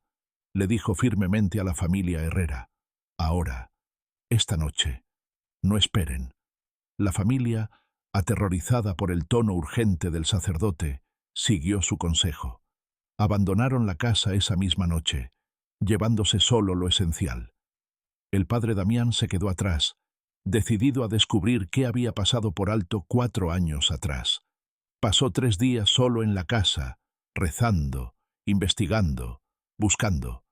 le dijo firmemente a la familia Herrera. «Ahora, esta noche. No esperen». La familia, aterrorizada por el tono urgente del sacerdote, siguió su consejo. Abandonaron la casa esa misma noche, llevándose solo lo esencial. El padre Damián se quedó atrás, decidido a descubrir qué había pasado por alto 4 años atrás. Pasó 3 días solo en la casa, rezando, investigando, buscando.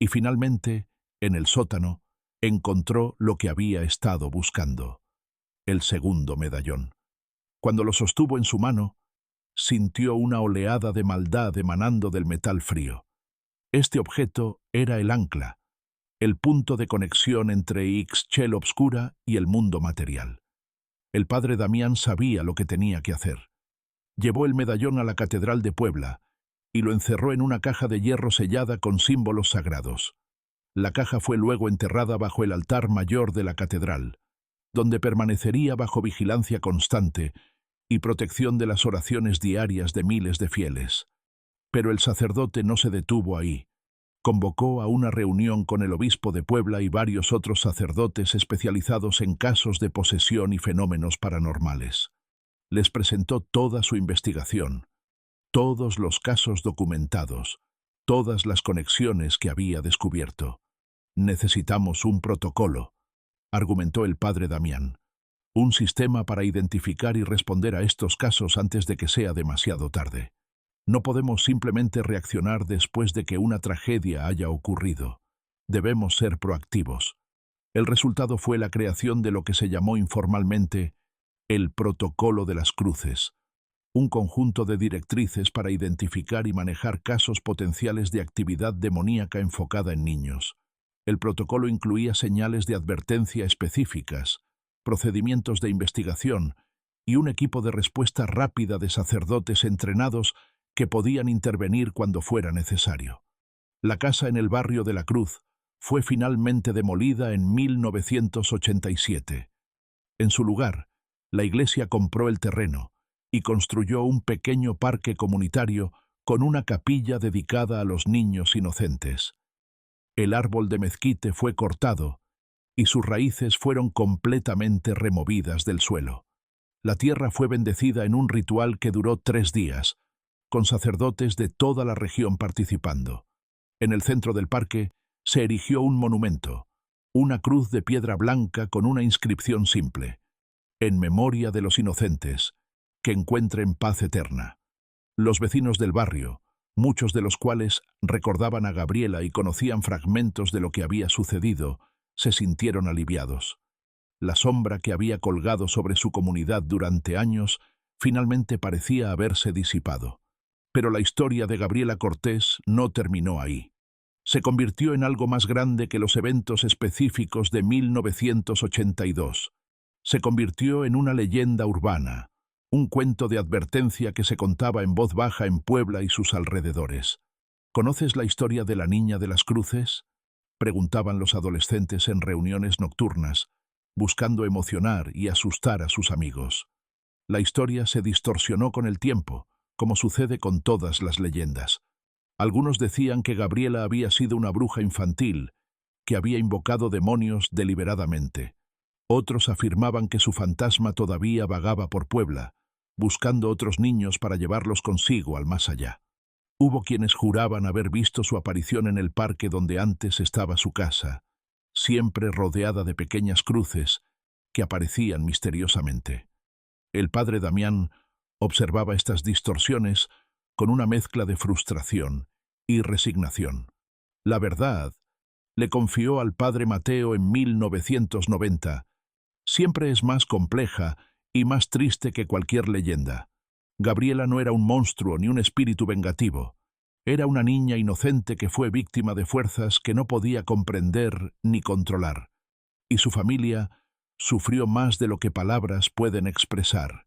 Y finalmente, en el sótano, encontró lo que había estado buscando: el segundo medallón. Cuando lo sostuvo en su mano, sintió una oleada de maldad emanando del metal frío. Este objeto era el ancla, el punto de conexión entre Ixchel Obscura y el mundo material. El padre Damián sabía lo que tenía que hacer. Llevó el medallón a la Catedral de Puebla y lo encerró en una caja de hierro sellada con símbolos sagrados. La caja fue luego enterrada bajo el altar mayor de la catedral, donde permanecería bajo vigilancia constante y protección de las oraciones diarias de miles de fieles. Pero el sacerdote no se detuvo ahí. Convocó a una reunión con el obispo de Puebla y varios otros sacerdotes especializados en casos de posesión y fenómenos paranormales. Les presentó toda su investigación, todos los casos documentados, todas las conexiones que había descubierto. «Necesitamos un protocolo», argumentó el padre Damián. «Un sistema para identificar y responder a estos casos antes de que sea demasiado tarde. No podemos simplemente reaccionar después de que una tragedia haya ocurrido. Debemos ser proactivos». El resultado fue la creación de lo que se llamó informalmente el Protocolo de las Cruces, un conjunto de directrices para identificar y manejar casos potenciales de actividad demoníaca enfocada en niños. El protocolo incluía señales de advertencia específicas, procedimientos de investigación y un equipo de respuesta rápida de sacerdotes entrenados que podían intervenir cuando fuera necesario. La casa en el barrio de la Cruz fue finalmente demolida en 1987. En su lugar, la iglesia compró el terreno y construyó un pequeño parque comunitario con una capilla dedicada a los niños inocentes. El árbol de mezquite fue cortado y sus raíces fueron completamente removidas del suelo. La tierra fue bendecida en un ritual que duró 3 días, con sacerdotes de toda la región participando. En el centro del parque se erigió un monumento, una cruz de piedra blanca con una inscripción simple: «En memoria de los inocentes, que encuentren paz eterna». Los vecinos del barrio, muchos de los cuales recordaban a Gabriela y conocían fragmentos de lo que había sucedido, se sintieron aliviados. La sombra que había colgado sobre su comunidad durante años finalmente parecía haberse disipado. Pero la historia de Gabriela Cortés no terminó ahí. Se convirtió en algo más grande que los eventos específicos de 1982. Se convirtió en una leyenda urbana, un cuento de advertencia que se contaba en voz baja en Puebla y sus alrededores. ¿Conoces la historia de la Niña de las Cruces?, preguntaban los adolescentes en reuniones nocturnas, buscando emocionar y asustar a sus amigos. La historia se distorsionó con el tiempo, como sucede con todas las leyendas. Algunos decían que Gabriela había sido una bruja infantil, que había invocado demonios deliberadamente. Otros afirmaban que su fantasma todavía vagaba por Puebla, buscando otros niños para llevarlos consigo al más allá. Hubo quienes juraban haber visto su aparición en el parque donde antes estaba su casa, siempre rodeada de pequeñas cruces que aparecían misteriosamente. El padre Damián observaba estas distorsiones con una mezcla de frustración y resignación. La verdad, le confió al padre Mateo en 1990, siempre es más compleja y más triste que cualquier leyenda. Gabriela no era un monstruo ni un espíritu vengativo. Era una niña inocente que fue víctima de fuerzas que no podía comprender ni controlar. Y su familia sufrió más de lo que palabras pueden expresar.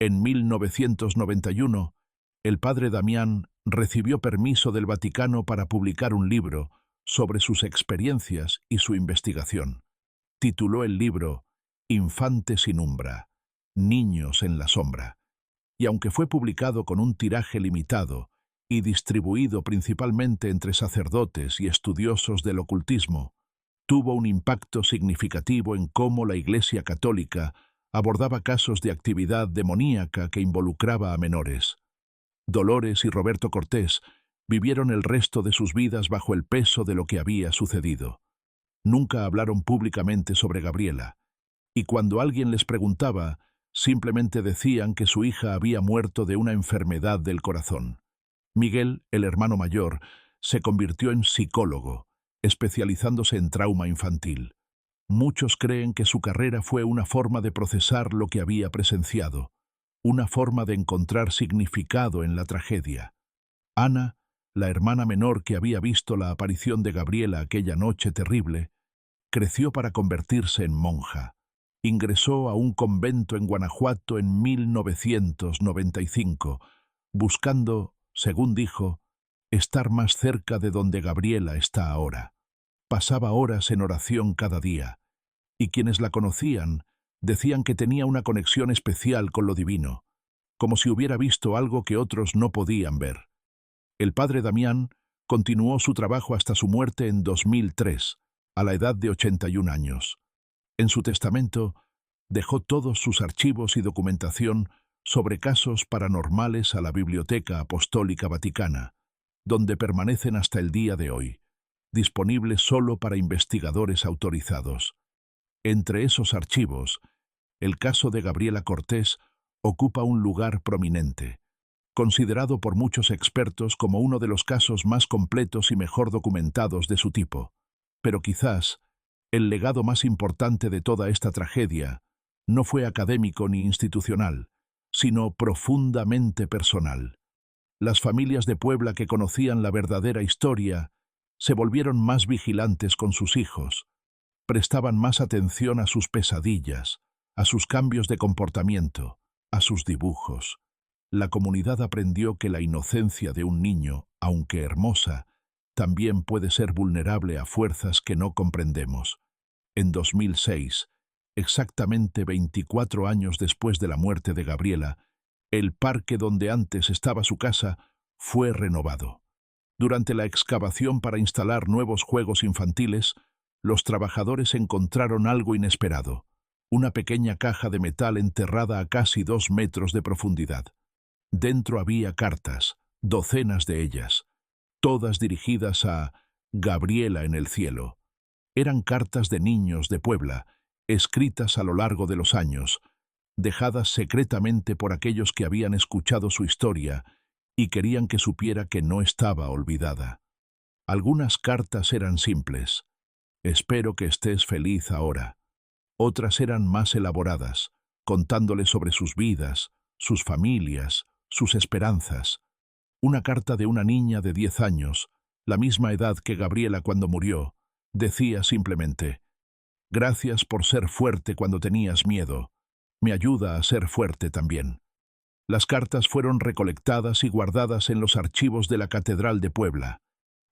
En 1991, el padre Damián recibió permiso del Vaticano para publicar un libro sobre sus experiencias y su investigación. Tituló el libro Infantes sin umbra, Niños en la sombra, y aunque fue publicado con un tiraje limitado y distribuido principalmente entre sacerdotes y estudiosos del ocultismo, tuvo un impacto significativo en cómo la Iglesia Católica abordaba casos de actividad demoníaca que involucraba a menores. Dolores y Roberto Cortés vivieron el resto de sus vidas bajo el peso de lo que había sucedido. Nunca hablaron públicamente sobre Gabriela, y cuando alguien les preguntaba, simplemente decían que su hija había muerto de una enfermedad del corazón. Miguel, el hermano mayor, se convirtió en psicólogo, especializándose en trauma infantil. Muchos creen que su carrera fue una forma de procesar lo que había presenciado, una forma de encontrar significado en la tragedia. Ana, la hermana menor que había visto la aparición de Gabriela aquella noche terrible, creció para convertirse en monja. Ingresó a un convento en Guanajuato en 1995, buscando según dijo, estar más cerca de donde Gabriela está ahora. Pasaba horas en oración cada día, y quienes la conocían decían que tenía una conexión especial con lo divino, como si hubiera visto algo que otros no podían ver. El padre Damián continuó su trabajo hasta su muerte en 2003, a la edad de 81 años. En su testamento, dejó todos sus archivos y documentación sobre casos paranormales a la Biblioteca Apostólica Vaticana, donde permanecen hasta el día de hoy, disponibles solo para investigadores autorizados. Entre esos archivos, el caso de Gabriela Cortés ocupa un lugar prominente, considerado por muchos expertos como uno de los casos más completos y mejor documentados de su tipo. Pero quizás el legado más importante de toda esta tragedia no fue académico ni institucional, sino profundamente personal. Las familias de Puebla que conocían la verdadera historia se volvieron más vigilantes con sus hijos, prestaban más atención a sus pesadillas, a sus cambios de comportamiento, a sus dibujos. La comunidad aprendió que la inocencia de un niño, aunque hermosa, también puede ser vulnerable a fuerzas que no comprendemos. En 2006, exactamente 24 años después de la muerte de Gabriela, el parque donde antes estaba su casa fue renovado. Durante la excavación para instalar nuevos juegos infantiles, los trabajadores encontraron algo inesperado: una pequeña caja de metal enterrada a casi 2 metros de profundidad. Dentro había cartas, docenas de ellas, todas dirigidas a Gabriela en el cielo. Eran cartas de niños de Puebla, escritas a lo largo de los años, dejadas secretamente por aquellos que habían escuchado su historia y querían que supiera que no estaba olvidada. Algunas cartas eran simples: espero que estés feliz ahora. Otras eran más elaboradas, contándole sobre sus vidas, sus familias, sus esperanzas. Una carta de una niña de 10 años, la misma edad que Gabriela cuando murió, decía simplemente: gracias por ser fuerte cuando tenías miedo. Me ayuda a ser fuerte también. Las cartas fueron recolectadas y guardadas en los archivos de la Catedral de Puebla.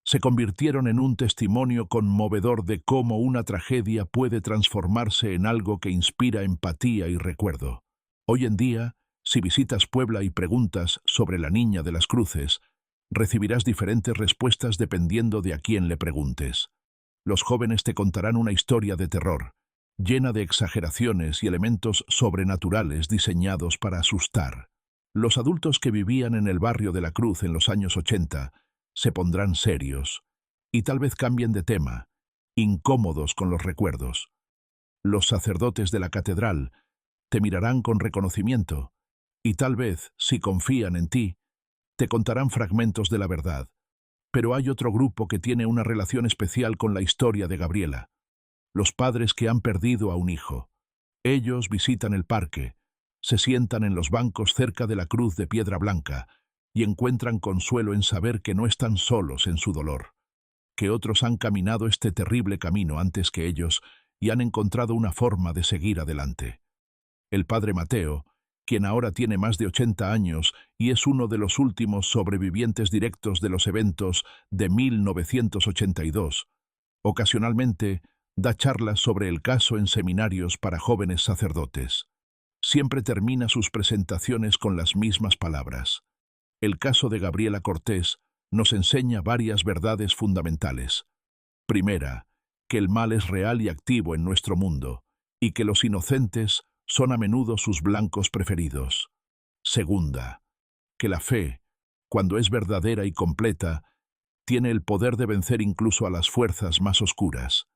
Se convirtieron en un testimonio conmovedor de cómo una tragedia puede transformarse en algo que inspira empatía y recuerdo. Hoy en día, si visitas Puebla y preguntas sobre la Niña de las Cruces, recibirás diferentes respuestas dependiendo de a quién le preguntes. Los jóvenes te contarán una historia de terror, llena de exageraciones y elementos sobrenaturales diseñados para asustar. Los adultos que vivían en el barrio de la Cruz en los años 80 se pondrán serios y tal vez cambien de tema, incómodos con los recuerdos. Los sacerdotes de la catedral te mirarán con reconocimiento y tal vez, si confían en ti, te contarán fragmentos de la verdad. Pero hay otro grupo que tiene una relación especial con la historia de Gabriela: los padres que han perdido a un hijo. Ellos visitan el parque, se sientan en los bancos cerca de la cruz de piedra blanca y encuentran consuelo en saber que no están solos en su dolor, que otros han caminado este terrible camino antes que ellos y han encontrado una forma de seguir adelante. El padre Mateo, quien ahora tiene más de 80 años y es uno de los últimos sobrevivientes directos de los eventos de 1982, ocasionalmente da charlas sobre el caso en seminarios para jóvenes sacerdotes. Siempre termina sus presentaciones con las mismas palabras: el caso de Gabriela Cortés nos enseña varias verdades fundamentales. Primera, que el mal es real y activo en nuestro mundo, y que los inocentes son a menudo sus blancos preferidos. Segunda, que la fe, cuando es verdadera y completa, tiene el poder de vencer incluso a las fuerzas más oscuras.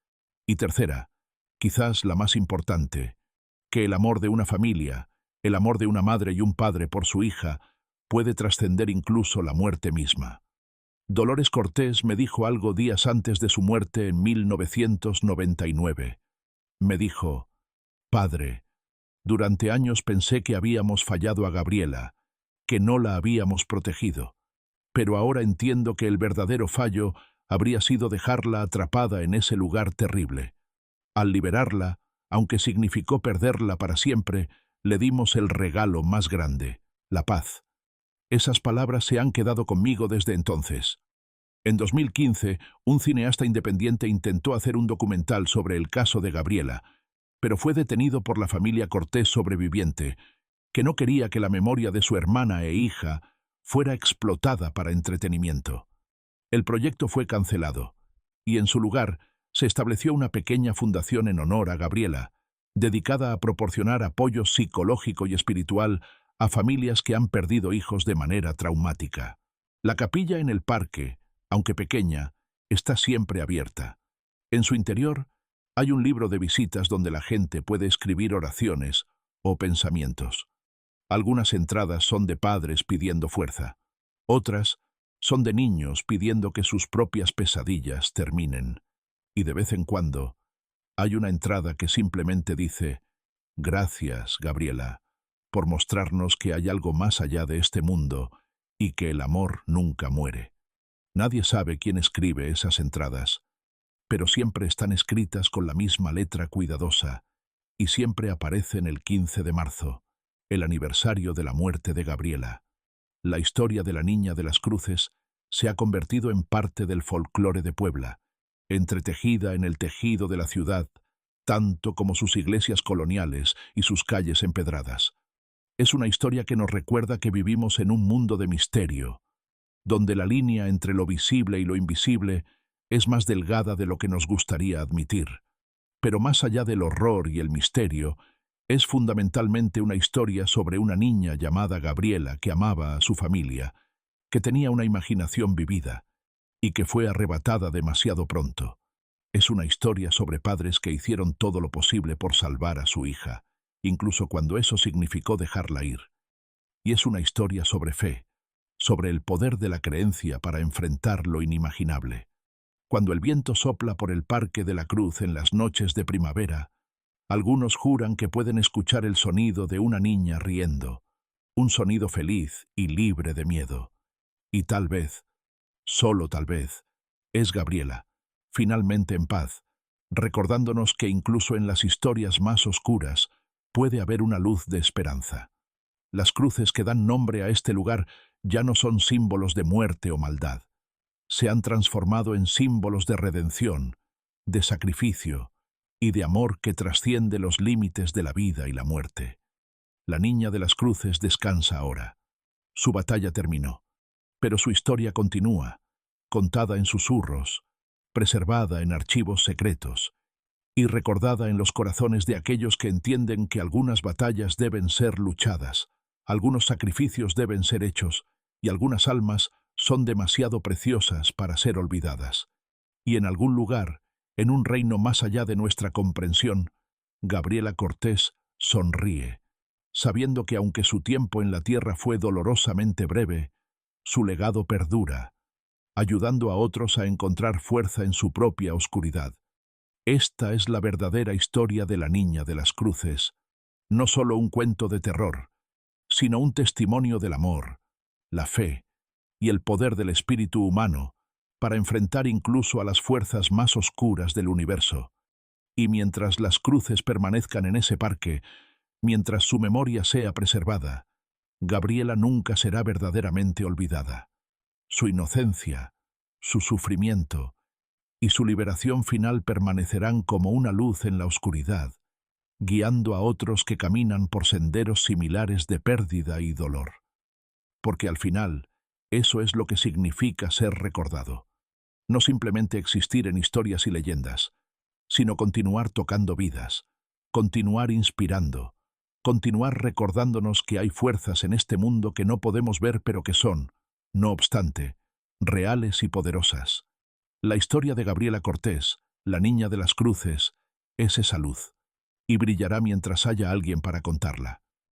Y tercera, quizás la más importante, que el amor de una familia, el amor de una madre y un padre por su hija, puede trascender incluso la muerte misma. Dolores Cortés me dijo algo días antes de su muerte en 1999. Me dijo: padre, durante años pensé que habíamos fallado a Gabriela, que no la habíamos protegido, pero ahora entiendo que el verdadero fallo habría sido dejarla atrapada en ese lugar terrible. Al liberarla, aunque significó perderla para siempre, le dimos el regalo más grande: la paz. Esas palabras se han quedado conmigo desde entonces. En 2015, un cineasta independiente intentó hacer un documental sobre el caso de Gabriela, pero fue detenido por la familia Cortés sobreviviente, que no quería que la memoria de su hermana e hija fuera explotada para entretenimiento. El proyecto fue cancelado, y en su lugar se estableció una pequeña fundación en honor a Gabriela, dedicada a proporcionar apoyo psicológico y espiritual a familias que han perdido hijos de manera traumática. La capilla en el parque, aunque pequeña, está siempre abierta. En su interior hay un libro de visitas donde la gente puede escribir oraciones o pensamientos. Algunas entradas son de padres pidiendo fuerza. Otras son de niños pidiendo que sus propias pesadillas terminen. Y de vez en cuando hay una entrada que simplemente dice: «Gracias, Gabriela, por mostrarnos que hay algo más allá de este mundo y que el amor nunca muere». Nadie sabe quién escribe esas entradas, pero siempre están escritas con la misma letra cuidadosa y siempre aparecen el 15 de marzo, el aniversario de la muerte de Gabriela. La historia de la Niña de las Cruces se ha convertido en parte del folclore de Puebla, entretejida en el tejido de la ciudad, tanto como sus iglesias coloniales y sus calles empedradas. Es una historia que nos recuerda que vivimos en un mundo de misterio, donde la línea entre lo visible y lo invisible es más delgada de lo que nos gustaría admitir. Pero más allá del horror y el misterio, es fundamentalmente una historia sobre una niña llamada Gabriela que amaba a su familia, que tenía una imaginación vivida y que fue arrebatada demasiado pronto. Es una historia sobre padres que hicieron todo lo posible por salvar a su hija, incluso cuando eso significó dejarla ir. Y es una historia sobre fe, sobre el poder de la creencia para enfrentar lo inimaginable. Cuando el viento sopla por el Parque de la Cruz en las noches de primavera, algunos juran que pueden escuchar el sonido de una niña riendo, un sonido feliz y libre de miedo. Y tal vez, solo tal vez, es Gabriela, finalmente en paz, recordándonos que incluso en las historias más oscuras puede haber una luz de esperanza. Las cruces que dan nombre a este lugar ya no son símbolos de muerte o maldad. Se han transformado en símbolos de redención, de sacrificio y de amor que trasciende los límites de la vida y la muerte. La Niña de las Cruces descansa ahora. Su batalla terminó, pero su historia continúa, contada en susurros, preservada en archivos secretos y recordada en los corazones de aquellos que entienden que algunas batallas deben ser luchadas, algunos sacrificios deben ser hechos y algunas almas son demasiado preciosas para ser olvidadas. Y en algún lugar, en un reino más allá de nuestra comprensión, Gabriela Cortés sonríe, sabiendo que aunque su tiempo en la tierra fue dolorosamente breve, su legado perdura, ayudando a otros a encontrar fuerza en su propia oscuridad. Esta es la verdadera historia de la Niña de las Cruces, no solo un cuento de terror, sino un testimonio del amor, la fe y el poder del espíritu humano para enfrentar incluso a las fuerzas más oscuras del universo. Y mientras las cruces permanezcan en ese parque, mientras su memoria sea preservada, Gabriela nunca será verdaderamente olvidada. Su inocencia, su sufrimiento y su liberación final permanecerán como una luz en la oscuridad, guiando a otros que caminan por senderos similares de pérdida y dolor. Porque al final, eso es lo que significa ser recordado. No simplemente existir en historias y leyendas, sino continuar tocando vidas, continuar inspirando, continuar recordándonos que hay fuerzas en este mundo que no podemos ver pero que son, no obstante, reales y poderosas. La historia de Gabriela Cortés, la Niña de las Cruces, es esa luz, y brillará mientras haya alguien para contarla.